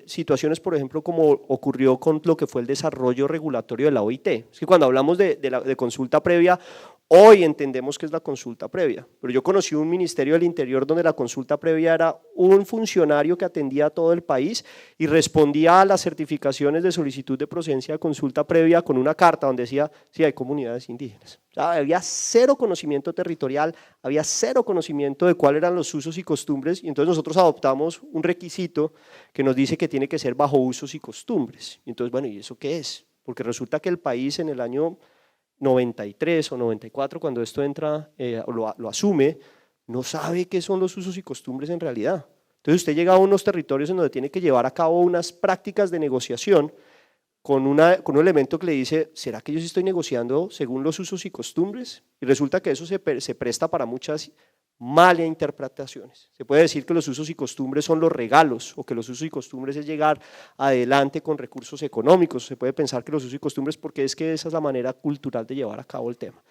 situaciones, por ejemplo, como ocurrió con lo que fue el desarrollo regulatorio de la OIT, es que cuando hablamos de consulta previa, hoy entendemos que es la consulta previa, pero yo conocí un ministerio del Interior donde la consulta previa era un funcionario que atendía a todo el país y respondía a las certificaciones de solicitud de procedencia de consulta previa con una carta donde decía, sí, hay comunidades indígenas. O sea, había cero conocimiento territorial, había cero conocimiento de cuáles eran los usos y costumbres, y entonces nosotros adoptamos un requisito que nos dice que tiene que ser bajo usos y costumbres. Y entonces, bueno, ¿y eso qué es? Porque resulta que el país en el año 93 o 94, cuando esto entra, lo asume, no sabe qué son los usos y costumbres en realidad. Entonces usted llega a unos territorios en donde tiene que llevar a cabo unas prácticas de negociación con un elemento que le dice, ¿será que yo sí estoy negociando según los usos y costumbres? Y resulta que eso se presta para muchas malinterpretaciones. Se puede decir que los usos y costumbres son los regalos o que los usos y costumbres es llegar adelante con recursos económicos. Se puede pensar que los usos y costumbres porque es que esa es la manera cultural de llevar a cabo el tema.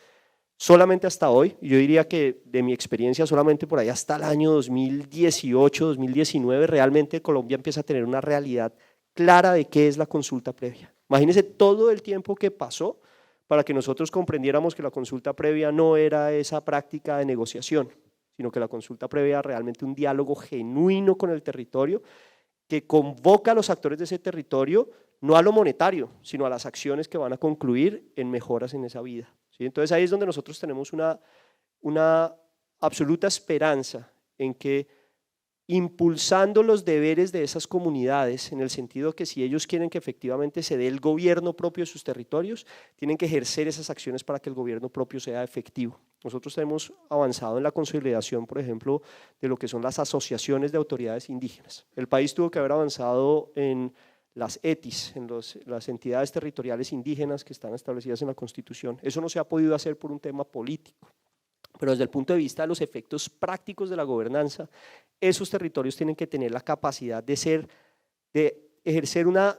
Solamente hasta hoy, yo diría que de mi experiencia solamente por ahí hasta el año 2018, 2019, realmente Colombia empieza a tener una realidad clara de qué es la consulta previa. Imagínense todo el tiempo que pasó para que nosotros comprendiéramos que la consulta previa no era esa práctica de negociación, sino que la consulta previa era realmente un diálogo genuino con el territorio que convoca a los actores de ese territorio no a lo monetario, sino a las acciones que van a concluir en mejoras en esa vida. ¿Sí? Entonces ahí es donde nosotros tenemos una absoluta esperanza en que impulsando los deberes de esas comunidades, en el sentido que si ellos quieren que efectivamente se dé el gobierno propio de sus territorios, tienen que ejercer esas acciones para que el gobierno propio sea efectivo. Nosotros hemos avanzado en la consolidación, por ejemplo, de lo que son las asociaciones de autoridades indígenas. El país tuvo que haber avanzado en las ETIs, en las entidades territoriales indígenas que están establecidas en la Constitución. Eso no se ha podido hacer por un tema político, pero desde el punto de vista de los efectos prácticos de la gobernanza, esos territorios tienen que tener la capacidad de ejercer una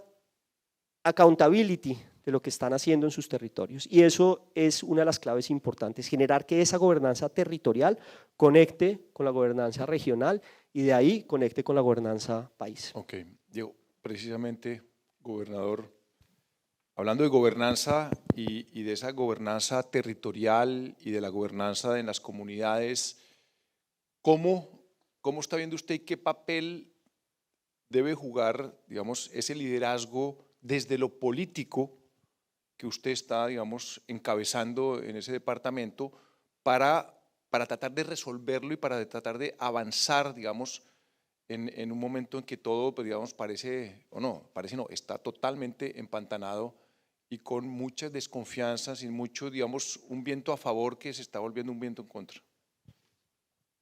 accountability de lo que están haciendo en sus territorios, y eso es una de las claves importantes, generar que esa gobernanza territorial conecte con la gobernanza regional y de ahí conecte con la gobernanza país. Ok, Diego, precisamente, gobernador, hablando de gobernanza y de esa gobernanza territorial y de la gobernanza en las comunidades, ¿cómo está viendo usted qué papel debe jugar, digamos, ese liderazgo desde lo político que usted está, digamos, encabezando en ese departamento para tratar de resolverlo y para tratar de avanzar, digamos, en un momento en que todo, pues, digamos, parece no, está totalmente empantanado y con muchas desconfianzas y mucho, digamos, un viento a favor que se está volviendo un viento en contra?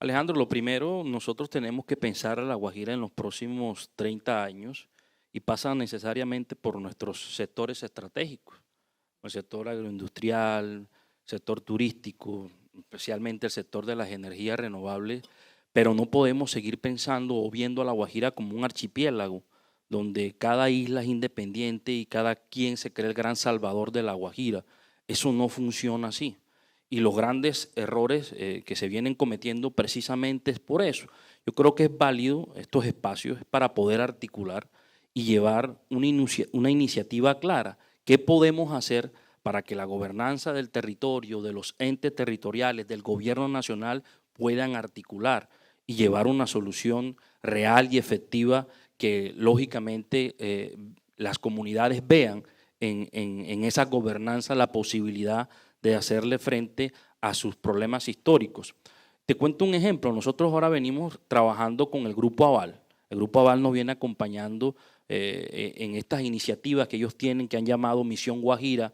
Alejandro, lo primero, nosotros tenemos que pensar a La Guajira en los próximos 30 años y pasa necesariamente por nuestros sectores estratégicos, el sector agroindustrial, sector turístico, especialmente el sector de las energías renovables, pero no podemos seguir pensando o viendo a La Guajira como un archipiélago donde cada isla es independiente y cada quien se cree el gran salvador de La Guajira. Eso no funciona así. Y los grandes errores que se vienen cometiendo precisamente es por eso. Yo creo que es válido estos espacios para poder articular y llevar una iniciativa clara. ¿Qué podemos hacer para que la gobernanza del territorio, de los entes territoriales, del gobierno nacional puedan articular y llevar una solución real y efectiva que lógicamente las comunidades vean en esa gobernanza la posibilidad de hacerle frente a sus problemas históricos? Te cuento un ejemplo. Nosotros ahora venimos trabajando con el Grupo Aval. El Grupo Aval nos viene acompañando en estas iniciativas que ellos tienen, que han llamado Misión Guajira,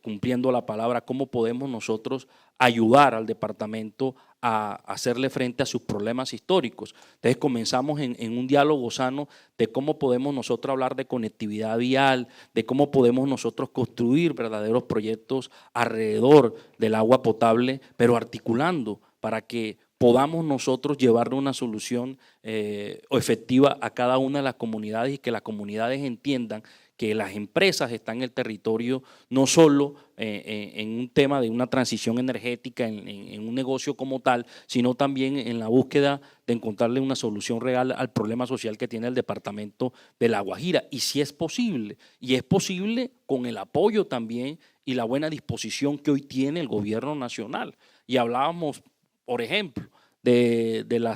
cumpliendo la palabra, cómo podemos nosotros ayudar al departamento a hacerle frente a sus problemas históricos. Entonces comenzamos en un diálogo sano de cómo podemos nosotros hablar de conectividad vial, de cómo podemos nosotros construir verdaderos proyectos alrededor del agua potable, pero articulando para que podamos nosotros llevarle una solución efectiva a cada una de las comunidades y que las comunidades entiendan que las empresas están en el territorio no solo en un tema de una transición energética, en un negocio como tal, sino también en la búsqueda de encontrarle una solución real al problema social que tiene el departamento de La Guajira. Y si es posible, y es posible con el apoyo también y la buena disposición que hoy tiene el gobierno nacional. Y hablábamos, por ejemplo, del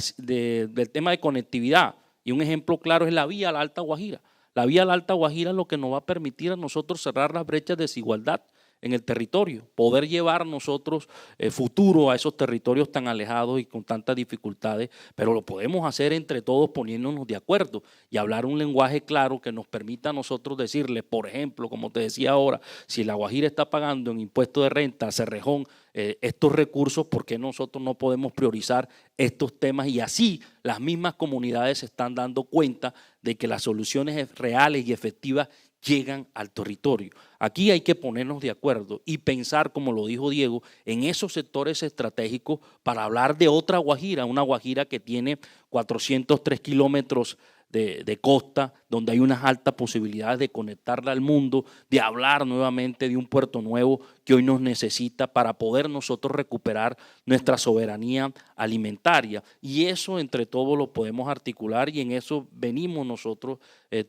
tema de conectividad, y un ejemplo claro es la vía a la Alta Guajira. La vía a la Alta Guajira es lo que nos va a permitir a nosotros cerrar las brechas de desigualdad en el territorio, poder llevar nosotros futuro a esos territorios tan alejados y con tantas dificultades, pero lo podemos hacer entre todos poniéndonos de acuerdo y hablar un lenguaje claro que nos permita a nosotros decirle, por ejemplo, como te decía ahora, si La Guajira está pagando en impuesto de renta a Cerrejón estos recursos, ¿por qué nosotros no podemos priorizar estos temas? Y así las mismas comunidades se están dando cuenta de que las soluciones reales y efectivas llegan al territorio. Aquí hay que ponernos de acuerdo y pensar, como lo dijo Diego, en esos sectores estratégicos para hablar de otra Guajira, una Guajira que tiene 403 kilómetros de costa, donde hay unas altas posibilidades de conectarla al mundo, de hablar nuevamente de un Puerto Nuevo que hoy nos necesita para poder nosotros recuperar nuestra soberanía alimentaria. Y eso entre todos lo podemos articular y en eso venimos nosotros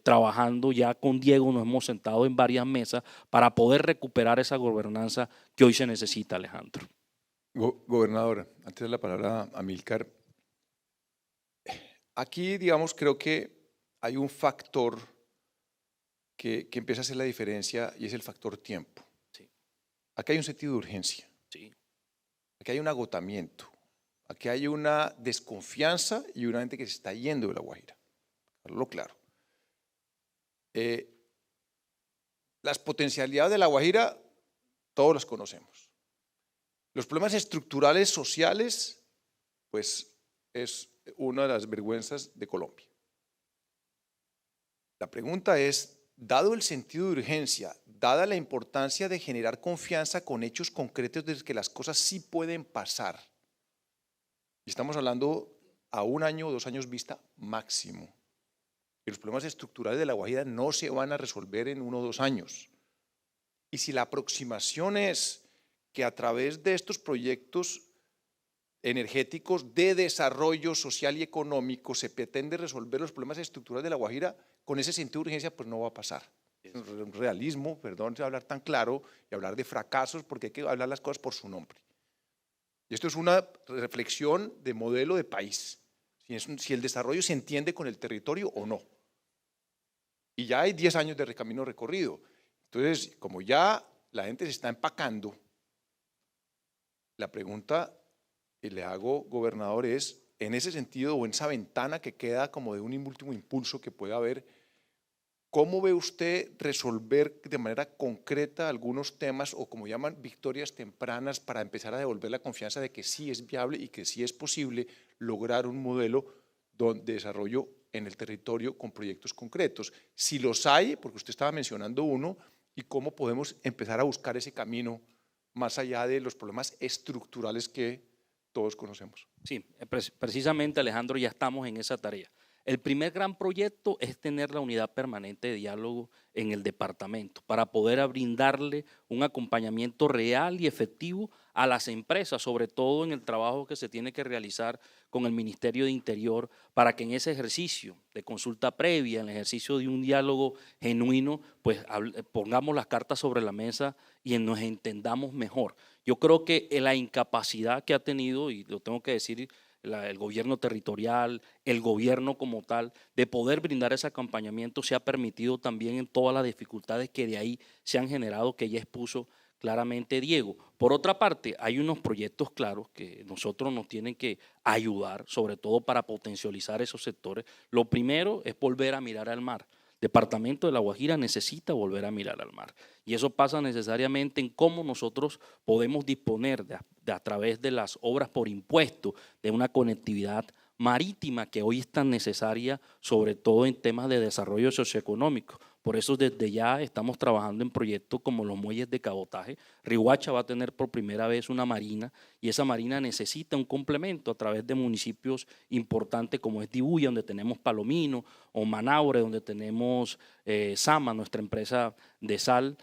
trabajando. Ya con Diego nos hemos sentado en varias mesas para poder recuperar esa gobernanza que hoy se necesita, Alejandro. Gobernador, antes de la palabra a Amílcar, aquí, digamos, creo que hay un factor que empieza a hacer la diferencia y es el factor tiempo. Sí. Aquí hay un sentido de urgencia, Sí. aquí hay un agotamiento, aquí hay una desconfianza y una gente que se está yendo de La Guajira, hablarlo claro. Las potencialidades de La Guajira, todos las conocemos. Los problemas estructurales sociales, pues es una de las vergüenzas de Colombia. La pregunta es, dado el sentido de urgencia, dada la importancia de generar confianza con hechos concretos de que las cosas sí pueden pasar, y estamos hablando a 1 año o 2 años vista máximo, y los problemas estructurales de La Guajira no se van a resolver en 1 o 2 años. Y si la aproximación es que a través de estos proyectos energéticos de desarrollo social y económico se pretende resolver los problemas estructurales de La Guajira, con ese sentido de urgencia pues no va a pasar. Es un realismo, perdón, hablar tan claro y hablar de fracasos porque hay que hablar las cosas por su nombre. Y esto es una reflexión de modelo de país, si el desarrollo se entiende con el territorio o no. Y ya hay 10 años de camino recorrido. Entonces, como ya la gente se está empacando, la pregunta que le hago, gobernador, es, en ese sentido o en esa ventana que queda como de un último impulso que puede haber, ¿cómo ve usted resolver de manera concreta algunos temas o como llaman victorias tempranas para empezar a devolver la confianza de que sí es viable y que sí es posible lograr un modelo de desarrollo en el territorio con proyectos concretos? Si los hay, porque usted estaba mencionando uno, y cómo podemos empezar a buscar ese camino más allá de los problemas estructurales que todos conocemos. Sí, precisamente, Alejandro, ya estamos en esa tarea. El primer gran proyecto es tener la unidad permanente de diálogo en el departamento para poder brindarle un acompañamiento real y efectivo a las empresas, sobre todo en el trabajo que se tiene que realizar con el Ministerio de Interior para que en ese ejercicio de consulta previa, en el ejercicio de un diálogo genuino, pues pongamos las cartas sobre la mesa y nos entendamos mejor. Yo creo que la incapacidad que ha tenido, y lo tengo que decir, el gobierno territorial, el gobierno como tal, de poder brindar ese acompañamiento se ha permitido también en todas las dificultades que de ahí se han generado, que ya expuso claramente Diego. Por otra parte, hay unos proyectos claros que nosotros nos tienen que ayudar, sobre todo para potencializar esos sectores. Lo primero es volver a mirar al mar. El departamento de La Guajira necesita volver a mirar al mar y eso pasa necesariamente en cómo nosotros podemos disponer a través de las obras por impuesto de una conectividad marítima que hoy es tan necesaria, sobre todo en temas de desarrollo socioeconómico. Por eso desde ya estamos trabajando en proyectos como los muelles de cabotaje. Riohacha va a tener por primera vez una marina y esa marina necesita un complemento a través de municipios importantes como es Dibuya, donde tenemos Palomino, o Manaure, donde tenemos Sama, nuestra empresa de sal,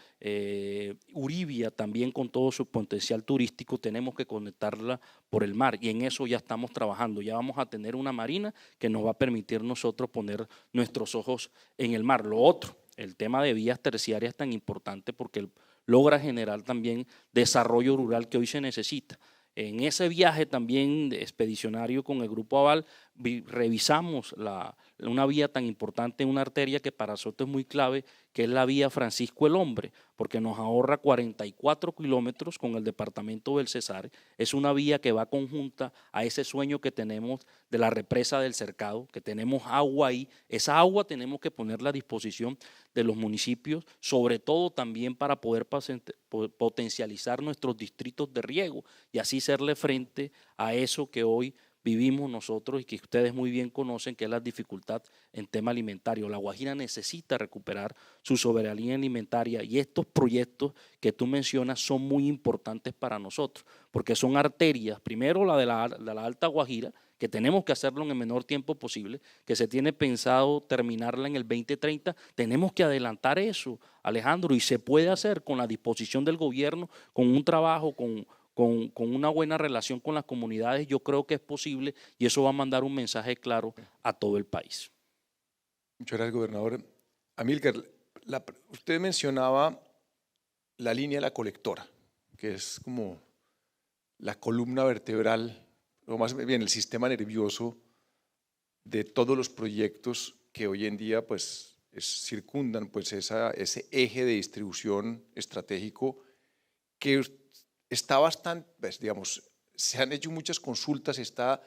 Uribia también con todo su potencial turístico, tenemos que conectarla por el mar y en eso ya estamos trabajando. Ya vamos a tener una marina que nos va a permitir nosotros poner nuestros ojos en el mar. Lo otro, el tema de vías terciarias es tan importante porque logra generar también desarrollo rural que hoy se necesita. En ese viaje también expedicionario con el Grupo Aval revisamos una vía tan importante, una arteria que para nosotros es muy clave, que es la vía Francisco el Hombre, porque nos ahorra 44 kilómetros con el departamento del Cesar. Es una vía que va conjunta a ese sueño que tenemos de la represa del Cercado, que tenemos agua ahí. Esa agua tenemos que ponerla a disposición de los municipios, sobre todo también para poder potencializar nuestros distritos de riego y así hacerle frente a eso que hoy vivimos nosotros y que ustedes muy bien conocen, que es la dificultad en tema alimentario. La Guajira necesita recuperar su soberanía alimentaria y estos proyectos que tú mencionas son muy importantes para nosotros, porque son arterias, primero la de la Alta Guajira, que tenemos que hacerlo en el menor tiempo posible, que se tiene pensado terminarla en el 2030, tenemos que adelantar eso, Alejandro, y se puede hacer con la disposición del gobierno, con un trabajo, con una buena relación con las comunidades. Yo creo que es posible y eso va a mandar un mensaje claro a todo el país. Muchas gracias, gobernador. Amílcar, usted mencionaba la línea de la colectora, que es como la columna vertebral, o más bien el sistema nervioso de todos los proyectos que hoy en día pues, circundan pues, ese eje de distribución estratégico que está bastante, pues, digamos, se han hecho muchas consultas, está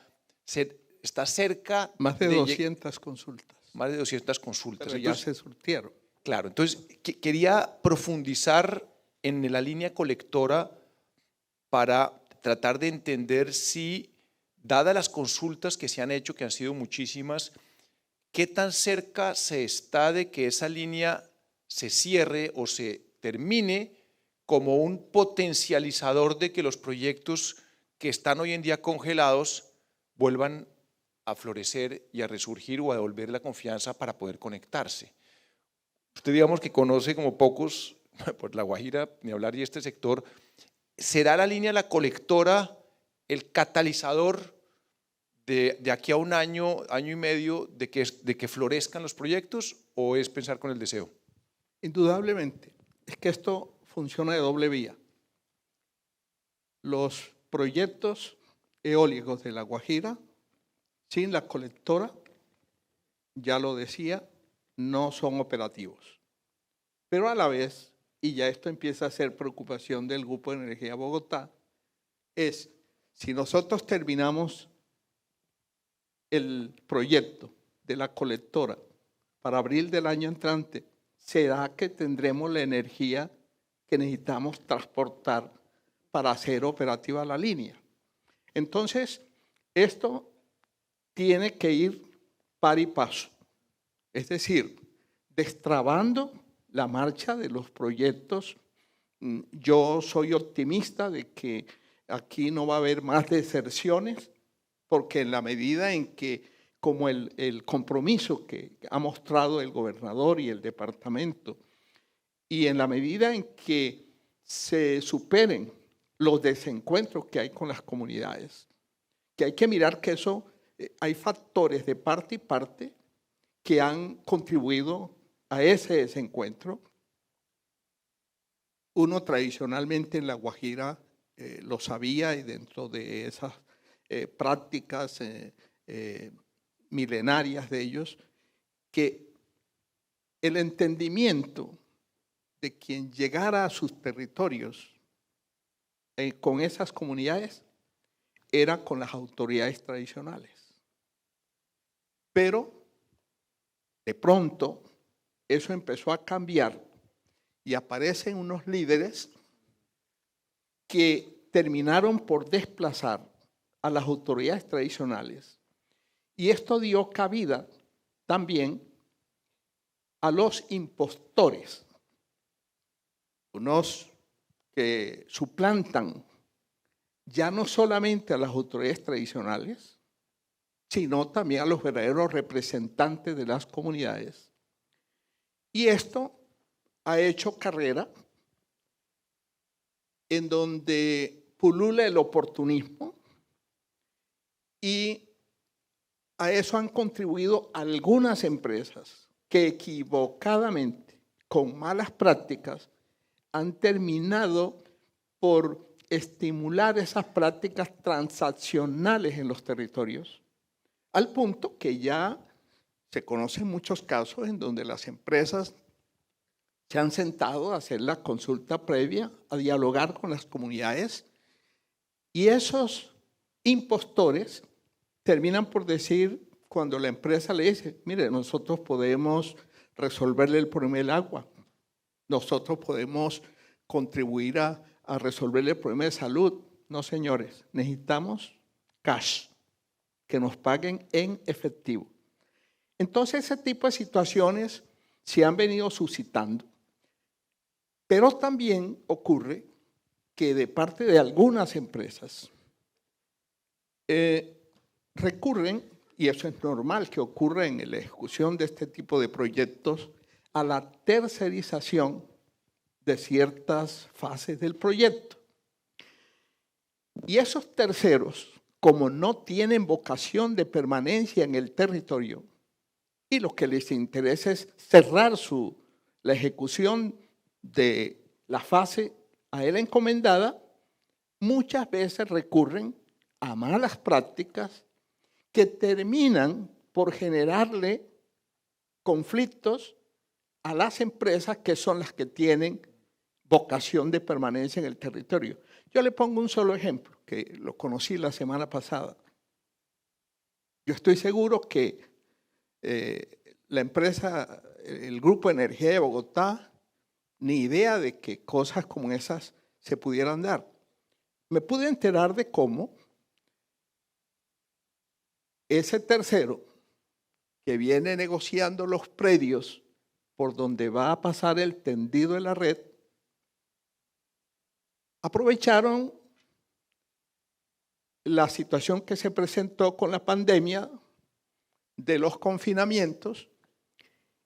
cerca Más de 200 consultas. Más de 200 consultas. Pero ya se surtieron. Claro, entonces quería profundizar en la línea colectora para tratar de entender si, dadas las consultas que se han hecho, que han sido muchísimas, qué tan cerca se está de que esa línea se cierre o se termine como un potencializador de que los proyectos que están hoy en día congelados vuelvan a florecer y a resurgir o a devolver la confianza para poder conectarse. Usted digamos que conoce como pocos, por La Guajira, ni hablar, y este sector, ¿será la línea la colectora el catalizador de aquí a un año, año y medio, de que florezcan los proyectos, o es pensar con el deseo? Indudablemente, es que esto funciona de doble vía. Los proyectos eólicos de La Guajira, sin la colectora, ya lo decía, no son operativos. Pero a la vez, y ya esto empieza a ser preocupación del Grupo de Energía Bogotá, es si nosotros terminamos el proyecto de la colectora para abril del año entrante, ¿será que tendremos la energía que necesitamos transportar para hacer operativa la línea? Entonces, esto tiene que ir par y paso. Es decir, destrabando la marcha de los proyectos. Yo soy optimista de que aquí no va a haber más deserciones, porque en la medida en que, como el compromiso que ha mostrado el gobernador y el departamento, y en la medida en que se superen los desencuentros que hay con las comunidades, que hay que mirar que eso, hay factores de parte y parte que han contribuido a ese desencuentro. Uno tradicionalmente en La Guajira lo sabía, y dentro de esas prácticas milenarias de ellos, que el entendimiento de quien llegara a sus territorios con esas comunidades era con las autoridades tradicionales. Pero de pronto eso empezó a cambiar y aparecen unos líderes que terminaron por desplazar a las autoridades tradicionales, y esto dio cabida también a los impostores, unos que suplantan ya no solamente a las autoridades tradicionales, sino también a los verdaderos representantes de las comunidades. Y esto ha hecho carrera en donde pulula el oportunismo, y a eso han contribuido algunas empresas que equivocadamente, con malas prácticas, han terminado por estimular esas prácticas transaccionales en los territorios, al punto que ya se conocen muchos casos en donde las empresas se han sentado a hacer la consulta previa, a dialogar con las comunidades, y esos impostores terminan por decir, cuando la empresa le dice, mire, nosotros podemos resolverle el problema del agua, nosotros podemos contribuir a resolverle el problema de salud. No, señores, necesitamos cash. que nos paguen en efectivo. Entonces, ese tipo de situaciones se han venido suscitando. Pero también ocurre que de parte de algunas empresas recurren, y eso es normal que ocurra en la ejecución de este tipo de proyectos, a la tercerización de ciertas fases del proyecto. Y esos terceros, como no tienen vocación de permanencia en el territorio, y lo que les interesa es cerrar la ejecución de la fase a él encomendada, muchas veces recurren a malas prácticas que terminan por generarle conflictos a las empresas que son las que tienen vocación de permanencia en el territorio. Yo le pongo un solo ejemplo, que lo conocí la semana pasada. Yo estoy seguro que la empresa, el Grupo Energía de Bogotá, ni idea de que cosas como esas se pudieran dar. Me pude enterar de cómo ese tercero que viene negociando los predios por donde va a pasar el tendido de la red, aprovecharon la situación que se presentó con la pandemia de los confinamientos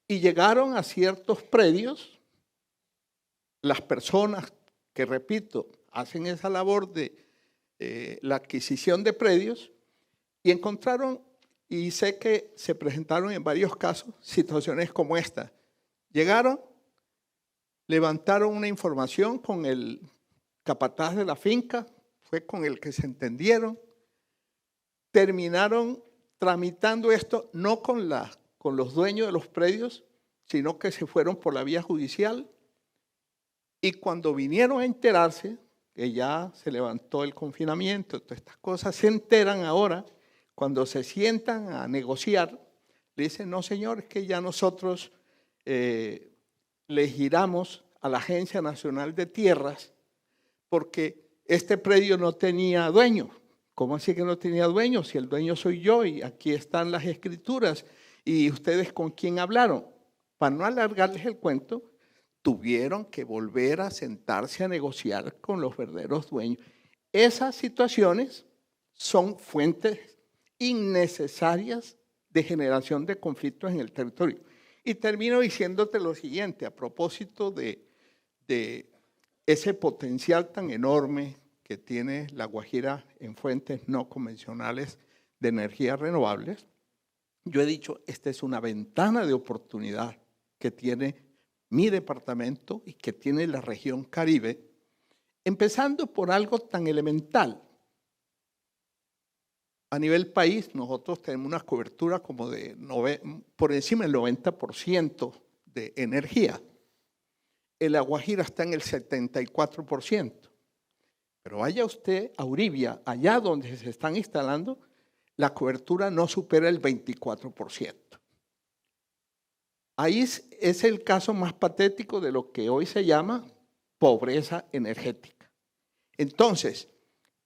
y llegaron a ciertos predios. Las personas que, repito, hacen esa labor de la adquisición de predios y encontraron, y sé que se presentaron en varios casos, situaciones como esta. Llegaron, levantaron una información con el capataz de la finca, fue con el que se entendieron, terminaron tramitando esto no con los dueños de los predios, sino que se fueron por la vía judicial. Y cuando vinieron a enterarse, que ya se levantó el confinamiento, todas estas cosas, se enteran ahora, cuando se sientan a negociar, le dicen, no señor, es que ya nosotros le giramos a la Agencia Nacional de Tierras porque este predio no tenía dueño. ¿Cómo así que no tenía dueño? Si el dueño soy yo y aquí están las escrituras y ustedes con quién hablaron. Para no alargarles el cuento, tuvieron que volver a sentarse a negociar con los verdaderos dueños. Esas situaciones son fuentes innecesarias de generación de conflictos en el territorio. Y termino diciéndote lo siguiente, a propósito de ese potencial tan enorme que tiene La Guajira en fuentes no convencionales de energías renovables. Yo he dicho, esta es una ventana de oportunidad que tiene mi departamento y que tiene la región Caribe, empezando por algo tan elemental. A nivel país, nosotros tenemos una cobertura como de por encima del 90% de energía. En La Guajira está en el 74%. Pero vaya usted a Uribia, allá donde se están instalando, la cobertura no supera el 24%. Ahí es el caso más patético de lo que hoy se llama pobreza energética. Entonces,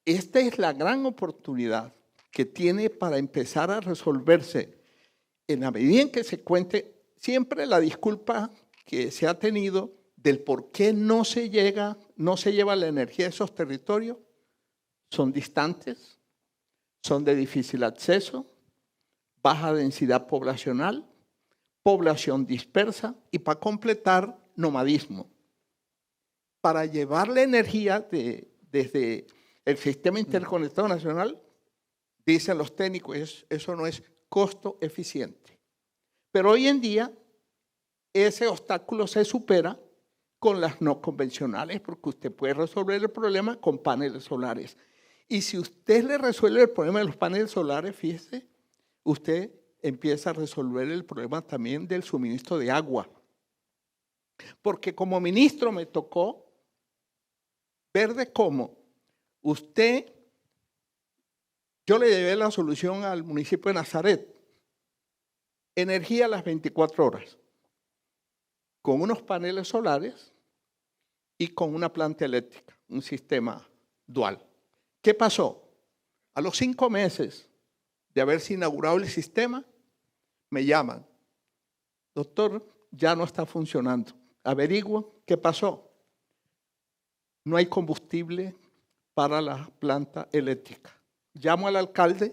esta es la gran oportunidad que tiene para empezar a resolverse en la medida en que se cuente siempre la disculpa que se ha tenido del por qué no se lleva la energía a esos territorios. Son distantes, son de difícil acceso, baja densidad poblacional, población dispersa y para completar, nomadismo. Para llevar la energía desde el Sistema Interconectado Nacional, dicen los técnicos, eso no es costo eficiente. Pero hoy en día ese obstáculo se supera con las no convencionales, porque usted puede resolver el problema con paneles solares. Y si usted le resuelve el problema de los paneles solares, fíjese, usted empieza a resolver el problema también del suministro de agua. Porque como ministro me tocó ver de cómo yo le llevé la solución al municipio de Nazaret, energía a las 24 horas, con unos paneles solares y con una planta eléctrica, un sistema dual. ¿Qué pasó? A los 5 meses de haberse inaugurado el sistema, me llaman. Doctor, ya no está funcionando. Averiguo qué pasó. No hay combustible para la planta eléctrica. Llamo al alcalde,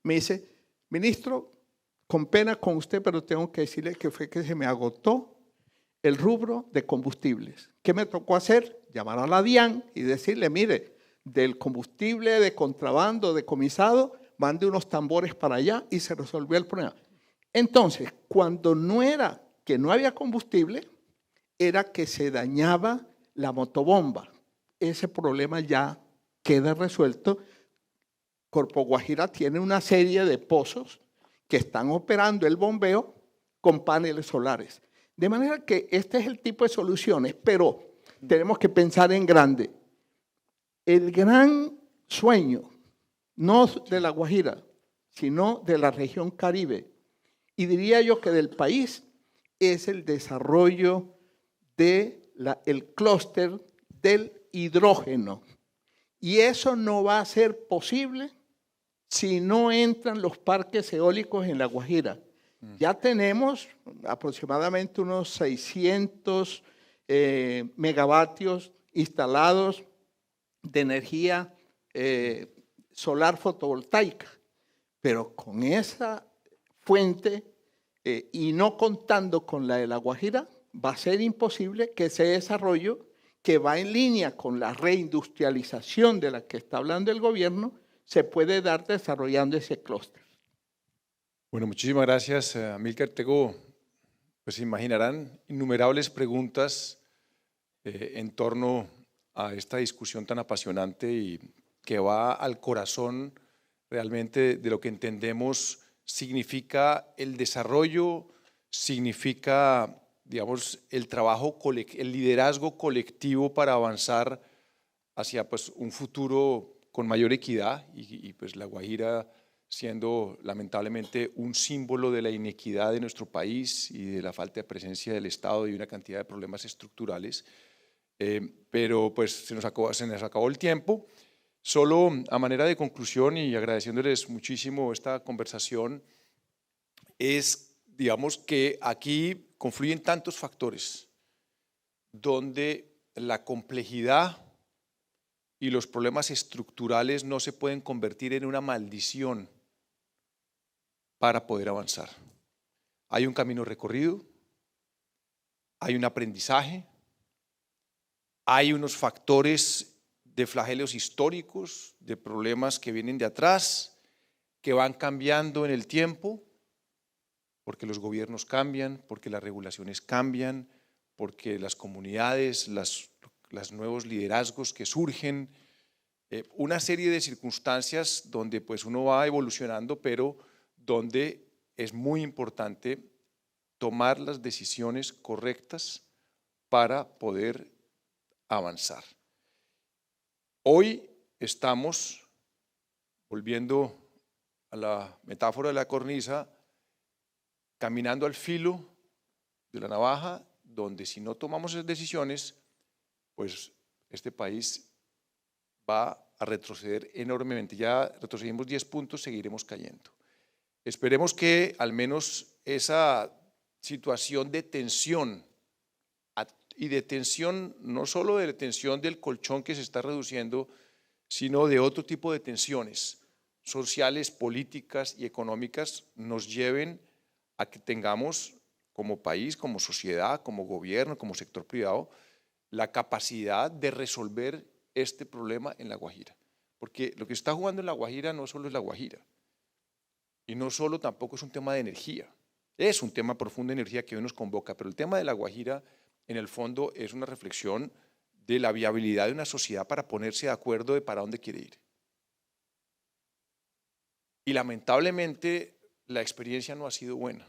me dice, ministro, con pena con usted, pero tengo que decirle que fue que se me agotó el rubro de combustibles. ¿Qué me tocó hacer? Llamar a la DIAN y decirle, mire, del combustible de contrabando, decomisado, mande unos tambores para allá y se resolvió el problema. Entonces, cuando no era que no había combustible, era que se dañaba la motobomba. Ese problema ya queda resuelto. Corpo Guajira tiene una serie de pozos que están operando el bombeo con paneles solares. De manera que este es el tipo de soluciones, pero tenemos que pensar en grande. El gran sueño, no de La Guajira, sino de la región Caribe, y diría yo que del país, es el desarrollo del clúster del hidrógeno. Y eso no va a ser posible si no entran los parques eólicos en La Guajira. Ya tenemos aproximadamente unos 600 megavatios instalados de energía solar fotovoltaica, pero con esa fuente y no contando con la de La Guajira, va a ser imposible que ese desarrollo, que va en línea con la reindustrialización de la que está hablando el gobierno, se puede dar desarrollando ese clúster. Bueno, muchísimas gracias, Amílcar. Tengo, pues imaginarán, innumerables preguntas en torno a esta discusión tan apasionante y que va al corazón realmente de lo que entendemos significa el desarrollo, significa, digamos, el trabajo, el liderazgo colectivo para avanzar hacia pues, un futuro con mayor equidad y pues La Guajira siendo lamentablemente un símbolo de la inequidad de nuestro país y de la falta de presencia del Estado y una cantidad de problemas estructurales. Pero pues se nos acabó el tiempo. Solo a manera de conclusión y agradeciéndoles muchísimo esta conversación, es, digamos, que aquí confluyen tantos factores donde la complejidad y los problemas estructurales no se pueden convertir en una maldición para poder avanzar. Hay un camino recorrido, hay un aprendizaje, hay unos factores de flagelos históricos, de problemas que vienen de atrás, que van cambiando en el tiempo, porque los gobiernos cambian, porque las regulaciones cambian, porque las comunidades, los nuevos liderazgos que surgen, una serie de circunstancias donde pues uno va evolucionando, pero donde es muy importante tomar las decisiones correctas para poder avanzar. Hoy estamos, volviendo a la metáfora de la cornisa, caminando al filo de la navaja, donde si no tomamos esas decisiones, pues este país va a retroceder enormemente. Ya retrocedimos 10 puntos, seguiremos cayendo. Esperemos que al menos esa situación de tensión, y de tensión, no solo de tensión del colchón que se está reduciendo, sino de otro tipo de tensiones sociales, políticas y económicas, nos lleven a que tengamos como país, como sociedad, como gobierno, como sector privado, la capacidad de resolver este problema en La Guajira. Porque lo que está jugando en La Guajira no solo es La Guajira, y no solo tampoco es un tema de energía, es un tema profundo de energía que hoy nos convoca, pero el tema de La Guajira en el fondo es una reflexión de la viabilidad de una sociedad para ponerse de acuerdo de para dónde quiere ir. Y lamentablemente la experiencia no ha sido buena.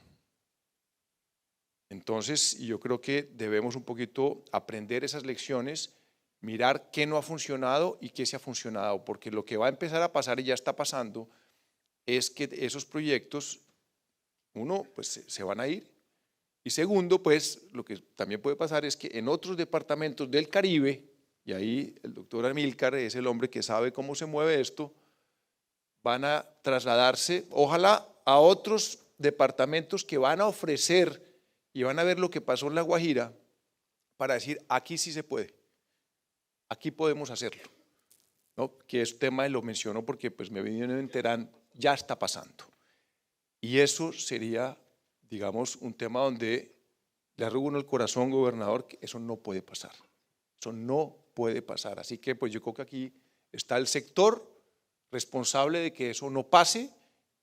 Entonces yo creo que debemos un poquito aprender esas lecciones, mirar qué no ha funcionado y qué se ha funcionado, porque lo que va a empezar a pasar y ya está pasando es que esos proyectos, uno, pues se van a ir. Y segundo, pues lo que también puede pasar es que en otros departamentos del Caribe, y ahí el doctor Amílcar es el hombre que sabe cómo se mueve esto, van a trasladarse, ojalá, a otros departamentos que van a ofrecer y van a ver lo que pasó en La Guajira para decir, aquí sí se puede, aquí podemos hacerlo, ¿no? Que es tema, y lo menciono porque pues me vino enterando, ya está pasando. Y eso sería, digamos, un tema donde le arrugo uno el corazón, gobernador, que eso no puede pasar. Eso no puede pasar. Así que pues yo creo que aquí está el sector responsable de que eso no pase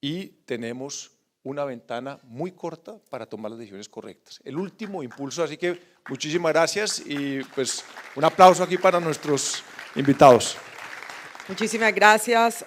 y tenemos una ventana muy corta para tomar las decisiones correctas. El último impulso, así que muchísimas gracias y pues un aplauso aquí para nuestros invitados. Muchísimas gracias